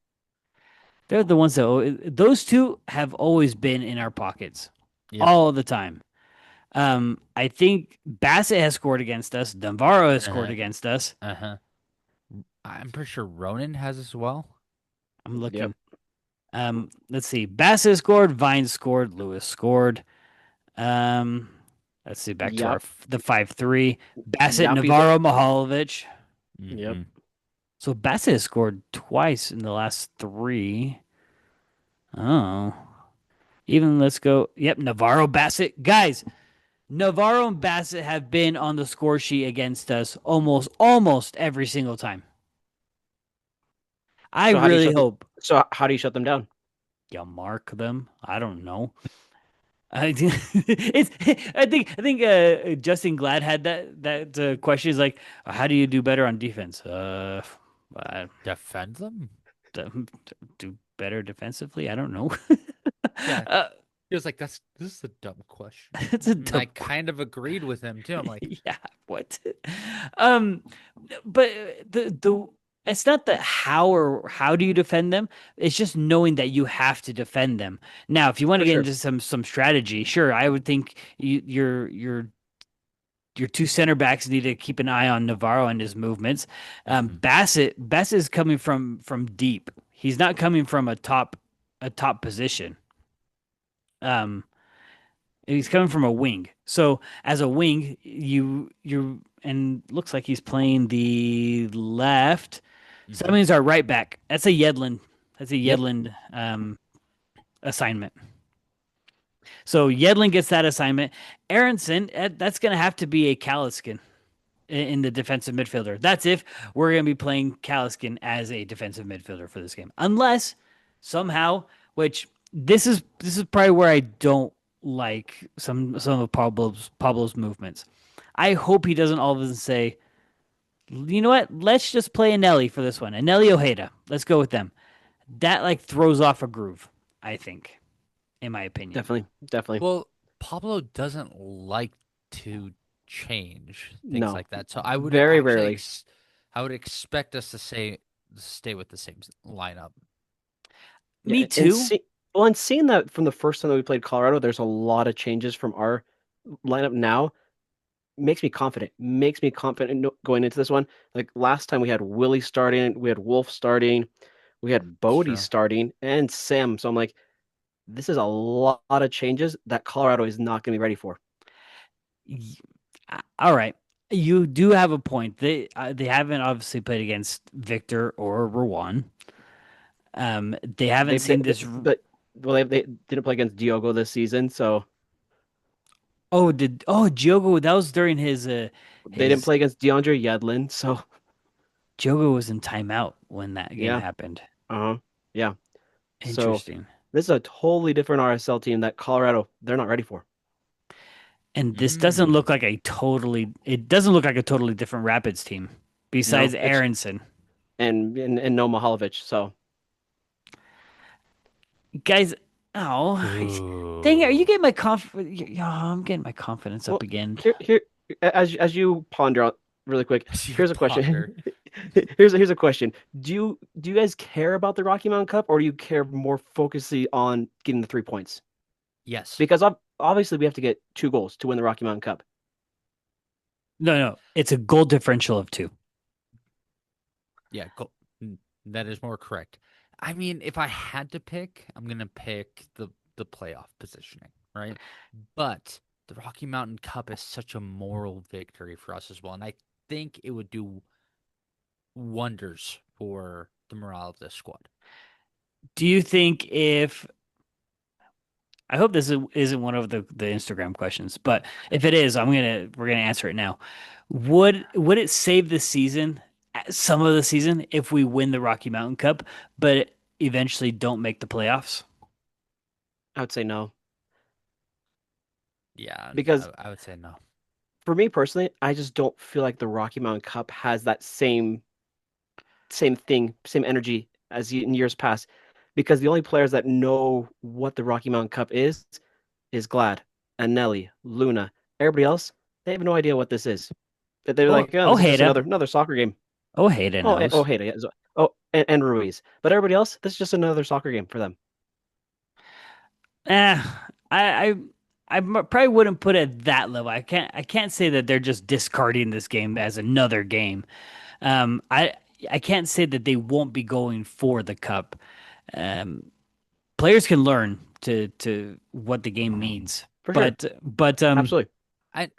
Speaker 2: They're the ones that those two have always been in our pockets
Speaker 4: Yep.
Speaker 2: all the time. I think Bassett has scored against us. Navarro has scored
Speaker 4: Uh-huh.
Speaker 2: against us.
Speaker 4: Uh-huh. I'm pretty sure Ronan has as well.
Speaker 2: I'm looking.
Speaker 3: Yep.
Speaker 2: Let's see. Bassett scored. Vine scored. Lewis scored. Um, let's see. Back to
Speaker 3: Yep.
Speaker 2: the 5-3. Bassett,
Speaker 3: Yappy's
Speaker 2: Navarro, Mahalovic.
Speaker 3: Yep.
Speaker 4: Mhm.
Speaker 2: So Bassett has scored twice in the last 3. Oh, even let's go. Yep, Navarro, Bassett, guys. Navarro and Bassett have been on the score sheet against us almost every single time. I
Speaker 3: So how do you
Speaker 2: really
Speaker 3: shut them?
Speaker 2: hope
Speaker 3: So how do you shut them down?
Speaker 2: you mark them. I don't know. It's. I think Justin Glad had that question. Is like, how do you do better on defense? I
Speaker 4: Defend them?
Speaker 2: do better defensively. I don't know.
Speaker 4: Yeah.
Speaker 2: uh,
Speaker 4: He was like, "This is a dumb question."
Speaker 2: it's a
Speaker 4: And I
Speaker 2: dumb.
Speaker 4: kind of agreed with him too. I'm like,
Speaker 2: Yeah, what? Um, but the it's not the how do you defend them? It's just knowing that you have to defend them. Now, if you want to
Speaker 3: For
Speaker 2: get
Speaker 3: sure.
Speaker 2: into some strategy, sure, I would think your 2 center backs need to keep an eye on Navarro and his movements.
Speaker 4: Mhm.
Speaker 2: Bassett is coming from deep. He's not coming from a top position. Um, He's coming from a wing. So as a wing, you and looks like he's playing the left. So that
Speaker 4: Mhm.
Speaker 2: means our right back. That's a Yedlin. That's a
Speaker 3: Yep.
Speaker 2: Yedlin assignment. So Yedlin gets that assignment. Aronson, that's going to have to be a Kaliskin in the defensive midfielder. That's if we're going to be playing Kaliskin as a defensive midfielder for this game. Unless somehow, which this is probably where I don't like some of Pablo's movements. I hope he doesn't all of a sudden say, you know what? Let's just play Anelli for this one. Anelli Ojeda. Let's go with them. That like throws off a groove, I think, in my opinion.
Speaker 3: Definitely. Definitely.
Speaker 4: Well, Pablo doesn't like to change things
Speaker 3: No.
Speaker 4: like that. So I would
Speaker 3: Very
Speaker 4: actually,
Speaker 3: rarely.
Speaker 4: I would expect us to stay with the same lineup.
Speaker 2: Me
Speaker 3: Yeah, and
Speaker 2: too.
Speaker 3: seeing that from the first time that we played Colorado, there's a lot of changes from our lineup now. Makes me confident. Makes me confident going into this one. Like last time, we had Willie starting, we had Wolf starting, we had Bodie
Speaker 4: Sure.
Speaker 3: starting, and Sam. So I'm like, this is a lot of changes that Colorado is not going to be ready for.
Speaker 2: All right. You do have a point. They haven't obviously played against Victor or Rowan. They haven't seen this.
Speaker 3: But well, they didn't play against Diogo this season, so
Speaker 2: Diogo? That was during
Speaker 3: they didn't
Speaker 2: his
Speaker 3: play against DeAndre Yedlin. So
Speaker 2: Diogo was in timeout when that game
Speaker 3: yeah,
Speaker 2: happened.
Speaker 3: yeah. So
Speaker 2: Interesting.
Speaker 3: this is a totally different RSL team that Colorado they're not ready for.
Speaker 2: And this doesn't look
Speaker 4: Mm.
Speaker 2: like a totally. It doesn't look like a totally different Rapids team.
Speaker 3: No,
Speaker 2: Besides
Speaker 3: it's
Speaker 2: Aronson.
Speaker 3: and no Mahalovic. So
Speaker 2: Guys, oh, dang it, are you getting my I'm getting my confidence up
Speaker 3: well,
Speaker 2: again.
Speaker 3: here as you ponder out really quick,
Speaker 4: As you
Speaker 3: here's a question.
Speaker 4: ponder.
Speaker 3: Here's a question. Do you guys care about the Rocky Mountain Cup, or do you care more focusly on getting the 3 points?
Speaker 4: Yes.
Speaker 3: Because obviously we have to get 2 goals to win the Rocky Mountain Cup.
Speaker 2: No, it's a goal differential of 2.
Speaker 4: Yeah, that is more correct. I mean, if I had to pick, I'm gonna pick the playoff positioning, right? But the Rocky Mountain Cup is such a moral victory for us as well, and I think it would do wonders for the morale of this squad.
Speaker 2: Do you think if I hope isn't one of the Instagram questions, but if it is, we're gonna answer it now. Would it save the season, some of the season, if we win the Rocky Mountain Cup, but eventually don't make the playoffs?
Speaker 3: I would say no.
Speaker 4: Yeah,
Speaker 3: Because
Speaker 4: I would say no.
Speaker 3: for me personally, I just don't feel like the Rocky Mountain Cup has that same thing, same energy as in years past. Because the only players that know what the Rocky Mountain Cup is Glad and Nelly, Luna. Everybody else, they have no idea what this is. They're
Speaker 2: Oh,
Speaker 3: like, oh, this is just
Speaker 2: Ojeda.
Speaker 3: another soccer game.
Speaker 2: Ojeda knows.
Speaker 3: Hey, yeah, oh, and Ruiz. But everybody else, this is just another soccer game for them.
Speaker 2: Eh, I, I, probably wouldn't put it at that level. I can't say that they're just discarding this game as another game. Um, I, I can't say that they won't be going for the cup. Um, Players can learn to what the game means,
Speaker 3: For sure.
Speaker 2: but
Speaker 3: Absolutely.
Speaker 4: I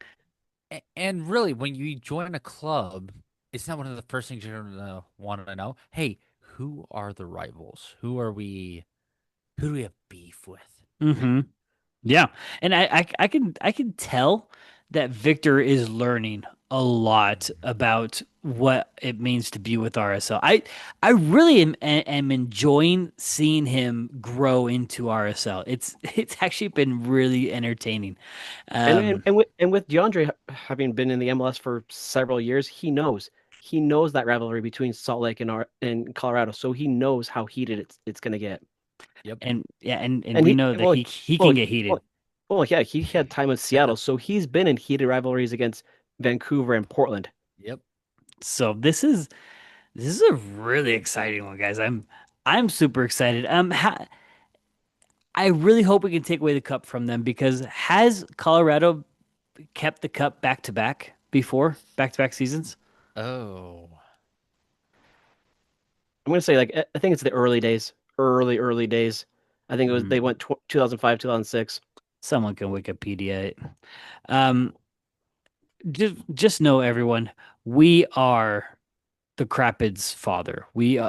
Speaker 4: and really, when you join a club, it's not one of the first things you're gonna want to know. Hey, who are the rivals? Who do we have beef with?
Speaker 2: hmm Yeah, and I can tell that Victor is learning a lot about what it means to be with RSL. I really am enjoying seeing him grow into RSL. It's actually been really entertaining. Um,
Speaker 3: And with DeAndre having been in the MLS for several years, he knows that rivalry between Salt Lake and Colorado, so he knows how heated it's going to get.
Speaker 4: Yep.
Speaker 2: and yeah, and
Speaker 3: And
Speaker 2: we
Speaker 3: he
Speaker 2: know that
Speaker 3: well
Speaker 2: he
Speaker 3: well
Speaker 2: can get heated.
Speaker 3: well well yeah, he had time with Seattle, so he's been in heated rivalries against Vancouver and Portland.
Speaker 4: Yep.
Speaker 2: So this is a really exciting one, guys. I'm super excited. I really hope we can take away the cup from them because has Colorado kept the cup back to back before, back to back seasons?
Speaker 4: Oh.
Speaker 3: I'm going to say like I think it's the early days, early days. I think it was they
Speaker 2: Hmm.
Speaker 3: went 2005, 2006.
Speaker 2: Someone can Wikipedia it. Um, just know everyone, we are the Crapids' father. We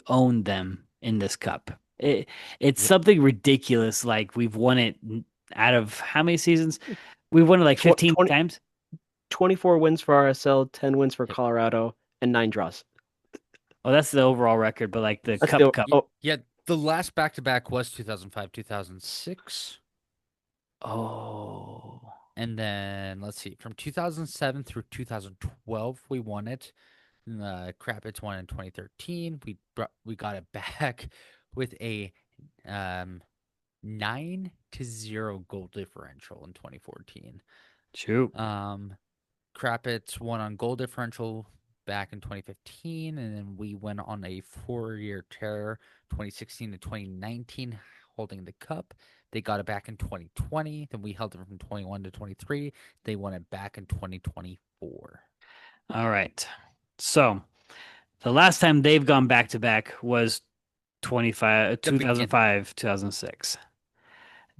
Speaker 2: own them in this cup. It's
Speaker 3: Yep.
Speaker 2: something ridiculous. Like we've won it out of how many seasons? We've won it like
Speaker 3: Tw-
Speaker 2: 15
Speaker 3: 20,
Speaker 2: times.
Speaker 3: 24 wins for RSL, 10 wins for
Speaker 2: Yep.
Speaker 3: Colorado, and 9 draws.
Speaker 2: Oh, that's the overall record, but like the
Speaker 3: That's the
Speaker 2: cup.
Speaker 3: oh
Speaker 4: Yeah, the last back to back was 2005, 2006.
Speaker 2: Oh,
Speaker 4: And then let's see, from 2007 through 2012, we won it. Crap, it's won in 2013. We got it back with a um 9-0 goal differential in 2014.
Speaker 2: shoot.
Speaker 4: Kravitz won on goal differential back in 2015, and then we went on a 4-year tear, 2016 to 2019, holding the cup. They got it back in 2020. Then we held it from 21 to 23. They won it back in 2024.
Speaker 2: All right. So the last time they've gone back to back was 25,
Speaker 4: The beginning.
Speaker 2: 2005, 2006.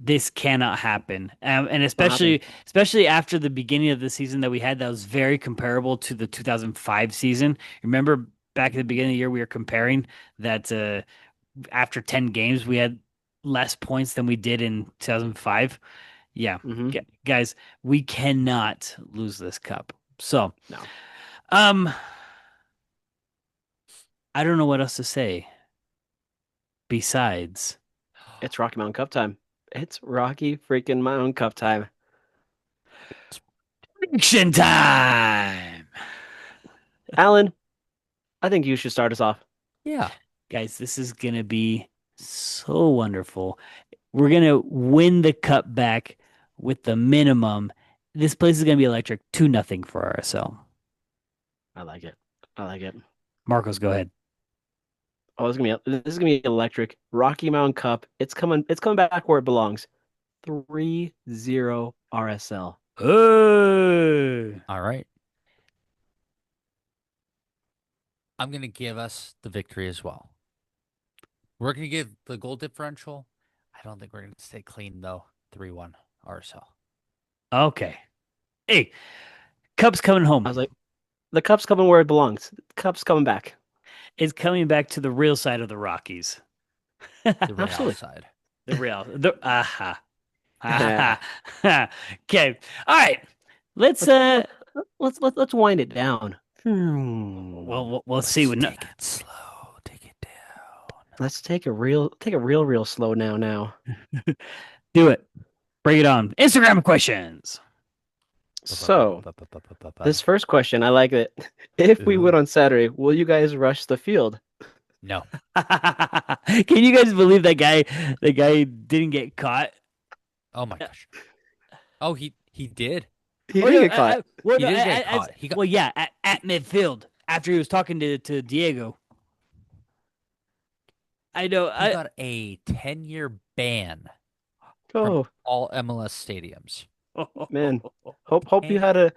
Speaker 2: This cannot happen. And
Speaker 3: not happening.
Speaker 2: especially after the beginning of the season that we had that was very comparable to the 2005 season. Remember back at the beginning of the year we were comparing that after 10 games we had less points than we did in 2005. Yeah.
Speaker 3: Hmm.
Speaker 2: Guys, we cannot lose this cup. So,
Speaker 3: No,
Speaker 2: um I don't know what else to say besides
Speaker 3: it's Rocky Mountain Cup time. It's Rocky freaking Mountain Cup time.
Speaker 2: prediction time.
Speaker 3: Alan, I think you should start us off.
Speaker 4: Yeah.
Speaker 2: Guys, this is gonna be so wonderful. We're gonna win the cup back with the minimum. This place is gonna be electric. 2-0 for RSL.
Speaker 3: I like it. I like it.
Speaker 2: Marcos, go ahead.
Speaker 3: Oh, this is gonna be electric. Rocky Mountain Cup. It's coming back where it belongs. 3-0 RSL.
Speaker 2: Hey!
Speaker 4: All right. I'm going to give us the victory as well. We're going to give the goal differential. I don't think we're going to stay clean, though. 3-1 RSL.
Speaker 2: Okay. Hey, cup's coming home.
Speaker 3: I was like, the cup's coming where it belongs. The cup's coming back.
Speaker 2: It's coming back to the real side of the Rockies.
Speaker 4: The Real
Speaker 3: Absolutely.
Speaker 4: side.
Speaker 2: The real. The aha. Aha. Okay. All right. Let's
Speaker 3: Let's wind it down.
Speaker 2: we'll see what
Speaker 4: Take it slow. Take it down.
Speaker 3: Let's take a real slow now.
Speaker 2: do it. Bring it on. Instagram questions.
Speaker 3: So this first question, I like it. If we
Speaker 4: Ooh.
Speaker 3: win on Saturday, will you guys rush the field?
Speaker 4: No.
Speaker 2: Can you guys believe that guy? The guy didn't get caught.
Speaker 4: Oh my gosh. Oh, he did.
Speaker 3: He
Speaker 2: Oh,
Speaker 3: didn't
Speaker 2: no,
Speaker 3: get caught.
Speaker 2: well,
Speaker 4: He
Speaker 2: no,
Speaker 4: didn't get caught. He got
Speaker 2: well, yeah, at midfield after he was talking to Diego. I know.
Speaker 4: he got a 10-year ban from
Speaker 3: Oh
Speaker 4: all MLS stadiums.
Speaker 3: man, hope you had a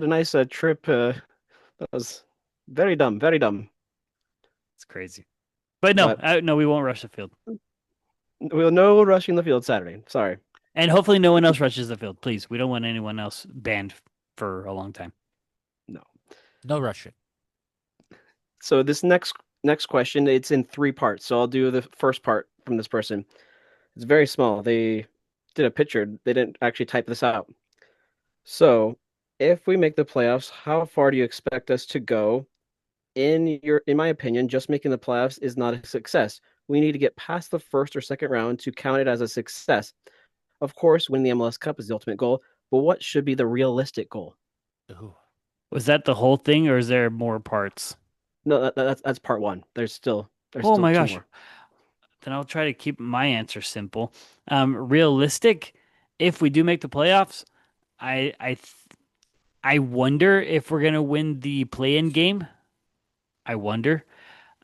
Speaker 3: nice trip. That was very dumb, very dumb.
Speaker 2: It's crazy. But no,
Speaker 3: But
Speaker 2: no, we won't rush the field.
Speaker 3: we'll no rushing the field Saturday. Sorry.
Speaker 2: And hopefully no one else rushes the field. Please. We don't want anyone else banned for a long time.
Speaker 3: No.
Speaker 4: No rushing.
Speaker 3: So this next question, it's in three parts. So I'll do the first part from this person. It's very small. They did a picture. They didn't actually type this out. So, if we make the playoffs, how far do you expect us to go? In my opinion, just making the playoffs is not a success. We need to get past the first or second round to count it as a success. Of course, winning the MLS Cup is the ultimate goal, but what should be the realistic goal?
Speaker 4: Ooh.
Speaker 2: Was that the whole thing or is there more parts?
Speaker 3: No, that's part one. There's
Speaker 2: Oh
Speaker 3: still
Speaker 2: my
Speaker 3: two
Speaker 2: gosh.
Speaker 3: more.
Speaker 2: Then I'll try to keep my answer simple. Realistic, if we do make the playoffs, I wonder if we're gonna win the play-in game. I wonder.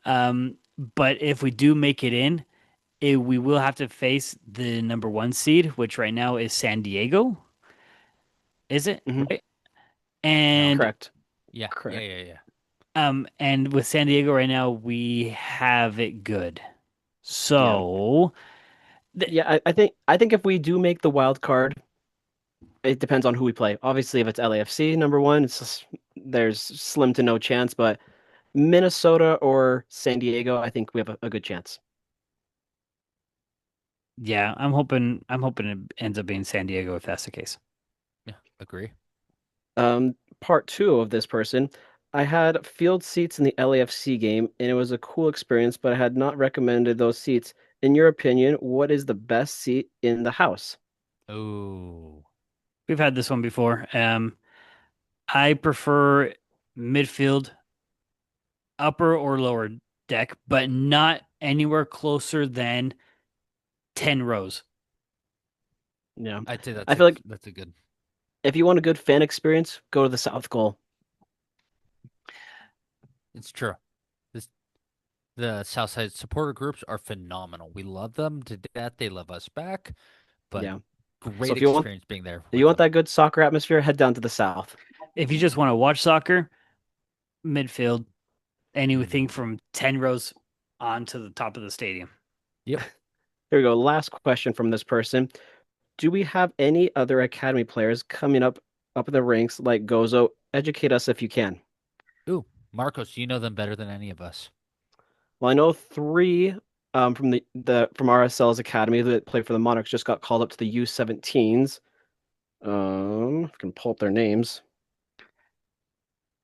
Speaker 2: But if we do make it in, we will have to face the number one seed, which right now is San Diego. Is it
Speaker 3: Mhm.
Speaker 2: right? And
Speaker 3: Correct.
Speaker 4: Yeah.
Speaker 3: Correct.
Speaker 4: Yeah.
Speaker 2: and with San Diego right now, we have it good. So
Speaker 3: Yeah, I think if we do make the wild card, it depends on who we play. Obviously, if it's LAFC number one, there's slim to no chance. But Minnesota or San Diego, I think we have a good chance.
Speaker 2: yeah, I'm hoping it ends up being San Diego if that's the case.
Speaker 4: Yeah. Agree.
Speaker 3: Part two of this person, I had field seats in the LAFC game, and it was a cool experience, but I had not recommended those seats. In your opinion, what is the best seat in the house?
Speaker 4: Oh.
Speaker 2: We've had this one before. I prefer midfield, upper or lower deck, but not anywhere closer than 10 rows.
Speaker 3: Yeah,
Speaker 4: I'd say
Speaker 3: I feel like
Speaker 4: that's a good.
Speaker 3: if you want a good fan experience, go to the South Goal.
Speaker 4: It's true. This The Southside supporter groups are phenomenal. We love them to death. They love us back. But
Speaker 3: Yeah.
Speaker 4: great
Speaker 3: So if you want
Speaker 4: experience being there
Speaker 3: if
Speaker 4: with
Speaker 3: you want
Speaker 4: them.
Speaker 3: that good soccer atmosphere, head down to the South.
Speaker 2: If you just want to watch soccer, midfield, anything
Speaker 4: Mhm.
Speaker 2: from 10 rows on to the top of the stadium.
Speaker 4: Yep.
Speaker 3: Here we go. Last question from this person. Do we have any other academy players coming up in the ranks like Gozo? Educate us if you can.
Speaker 4: Ooh, Marcos, you know them better than any of us.
Speaker 3: Well, I know three from from RSL's academy that play for the Monarchs just got called up to the U17s. I can pull up their names.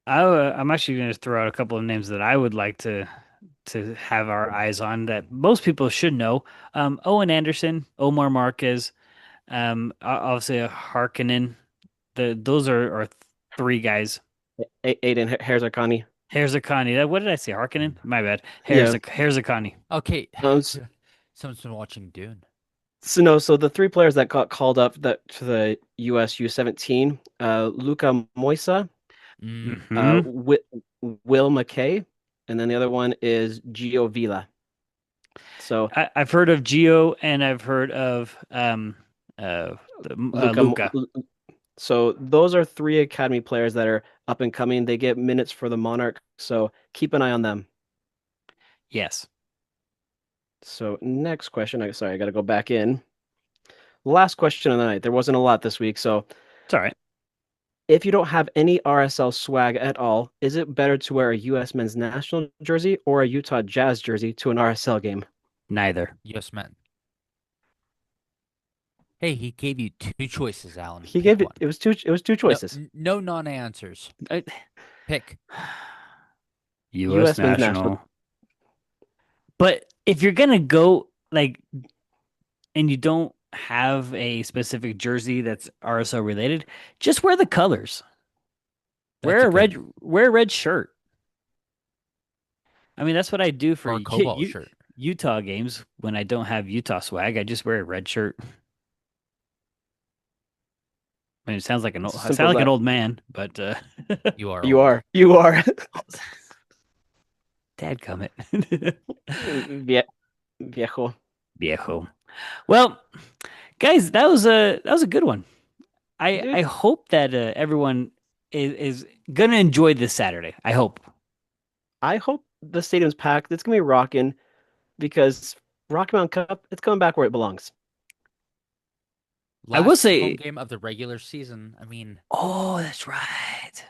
Speaker 2: I'm actually going to throw out a couple of names that I would like to have our eyes on that most people should know. Owen Anderson, Omar Marquez, obviously Harkonnen. Those are three guys.
Speaker 3: Aiden Herzakani.
Speaker 2: Herzakani. What did I say? Harkonnen? My bad.
Speaker 3: Yeah.
Speaker 2: Herzakani.
Speaker 4: Okay.
Speaker 3: s-
Speaker 4: Someone's been watching Dune.
Speaker 3: So no, so the three players that got called up that to the US U17, Luca Moisa,
Speaker 4: Mm,
Speaker 2: Hmm.
Speaker 3: Will McKay, and then the other one is Gio Vila. So
Speaker 2: I've heard of Geo and I've heard of
Speaker 3: Luca,
Speaker 2: Luca.
Speaker 3: so those are three academy players that are up and coming. They get minutes for the Monarch, so keep an eye on them.
Speaker 2: Yes.
Speaker 3: So next question. Sorry, I got to go back in. Last question of the night. There wasn't a lot this week, so
Speaker 2: It's all right.
Speaker 3: if you don't have any RSL swag at all, is it better to wear a US men's national jersey or a Utah Jazz jersey to an RSL game?
Speaker 2: Neither.
Speaker 4: yes, man. Hey, he gave you two choices, Alan.
Speaker 3: He
Speaker 4: Pick
Speaker 3: gave
Speaker 4: one.
Speaker 3: it was two
Speaker 4: No,
Speaker 3: choices.
Speaker 4: no non-answers.
Speaker 2: I-
Speaker 4: Pick.
Speaker 2: U.S.
Speaker 3: US men's national.
Speaker 2: national. But if you're gonna go like, and you don't have a specific jersey that's RSL related, just wear the colors.
Speaker 4: That's a good
Speaker 2: Wear a red shirt. I mean, that's what I do for
Speaker 4: or a cobalt shirt.
Speaker 2: Utah games when I don't have Utah swag. I just wear a red shirt. I mean, it sounds like I
Speaker 3: Simple
Speaker 2: sound
Speaker 3: as
Speaker 2: like an
Speaker 3: that.
Speaker 2: old man, but
Speaker 4: You are
Speaker 3: You
Speaker 4: old.
Speaker 3: are. You are.
Speaker 2: dadgummit.
Speaker 3: Viejo.
Speaker 2: Viejo. Well, guys, that was a good one. I
Speaker 3: Dude,
Speaker 2: I hope that everyone is gonna enjoy this Saturday. I hope.
Speaker 3: I hope the stadium's packed. It's gonna be rocking because Rocky Mountain Cup, it's coming back where it belongs.
Speaker 2: I will
Speaker 4: Last home
Speaker 2: say,
Speaker 4: game of the regular season. I mean,
Speaker 2: oh, that's right.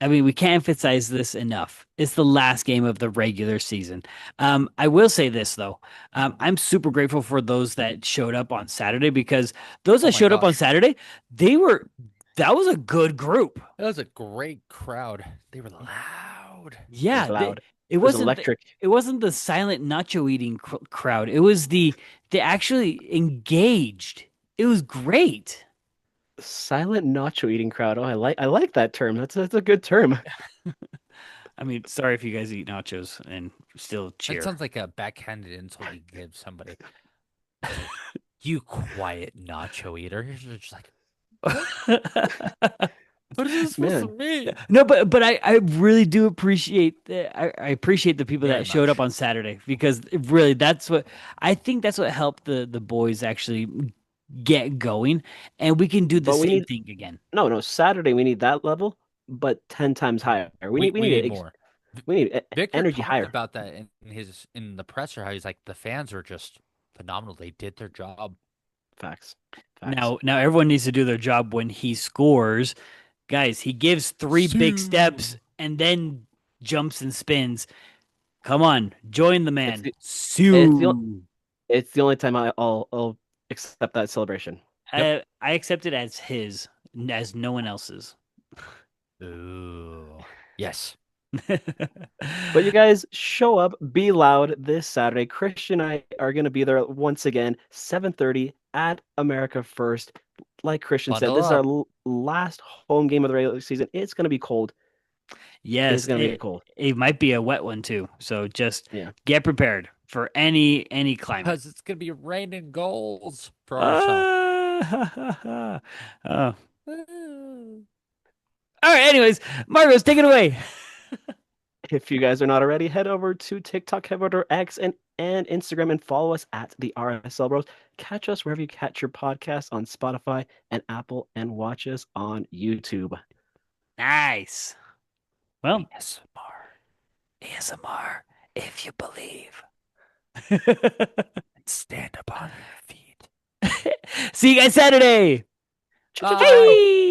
Speaker 2: I mean, we can't emphasize this enough. It's the last game of the regular season. I will say this though. I'm super grateful for those that showed up on Saturday because those
Speaker 4: oh
Speaker 2: that
Speaker 4: my
Speaker 2: showed up on
Speaker 4: gosh,
Speaker 2: Saturday, that was a good group.
Speaker 4: that was a great crowd. They were loud.
Speaker 3: It was
Speaker 2: Yeah,
Speaker 3: loud.
Speaker 2: it
Speaker 3: It was
Speaker 2: wasn't
Speaker 3: electric.
Speaker 2: it wasn't the silent nacho eating crowd. It was they actually engaged. It was great.
Speaker 3: Silent nacho eating crowd. Oh, I like that term. That's a good term.
Speaker 2: I mean, sorry if you guys eat nachos and still
Speaker 4: That
Speaker 2: cheer.
Speaker 4: sounds like a backhanded insult you give somebody. You quiet nacho eater. You're just like, what is this supposed to
Speaker 3: Man,
Speaker 4: mean?
Speaker 2: No, but I really do appreciate I appreciate the people
Speaker 4: Very
Speaker 2: that showed up
Speaker 4: much.
Speaker 2: on Saturday because really that's what I think that's what helped the boys actually get going, and we can do the
Speaker 3: but we
Speaker 2: same
Speaker 3: need
Speaker 2: thing again.
Speaker 3: no Saturday. We need that level, but 10 times higher. We
Speaker 4: We
Speaker 3: need we
Speaker 4: we
Speaker 3: need
Speaker 4: need
Speaker 3: ex-
Speaker 4: more. V-
Speaker 3: we need
Speaker 4: Victor
Speaker 3: energy
Speaker 4: talked
Speaker 3: higher.
Speaker 4: about that in the presser, how he's like the fans are just phenomenal. They did their job.
Speaker 3: Facts. Facts.
Speaker 2: Now everyone needs to do their job when he scores. Guys, he gives three big steps
Speaker 4: Sue.
Speaker 2: and then jumps and spins. Come on, join the
Speaker 3: It's
Speaker 2: man.
Speaker 3: the it's the
Speaker 2: Sue.
Speaker 3: it's the only time I'll accept that celebration.
Speaker 4: Yep.
Speaker 2: I accept it as his, as no one else's.
Speaker 4: Ooh. Yes.
Speaker 3: But you guys show up, be loud this Saturday. Christian and I are going to be there once again, 7:30 at America First. Like Christian said,
Speaker 4: Bundle
Speaker 3: this is our
Speaker 4: up.
Speaker 3: last home game of the regular season. It's going to be cold. It's
Speaker 2: Yes,
Speaker 3: going to be cold.
Speaker 2: it might be a wet one too. So just
Speaker 3: Yeah.
Speaker 2: get prepared for any climate.
Speaker 4: Because it's gonna be raining goals for RSL.
Speaker 2: Oh. All right. Anyways, Marcos, take it away.
Speaker 3: If you guys are not already, head over to TikTok, head over to X and Instagram and follow us at the RSL Bros. Catch us wherever you catch your podcasts on Spotify and Apple and watch us on YouTube.
Speaker 2: Nice. Well,
Speaker 4: ASMR,
Speaker 2: if you believe.
Speaker 4: stand up on your feet.
Speaker 2: See you guys Saturday.
Speaker 4: Bye.
Speaker 2: Hey!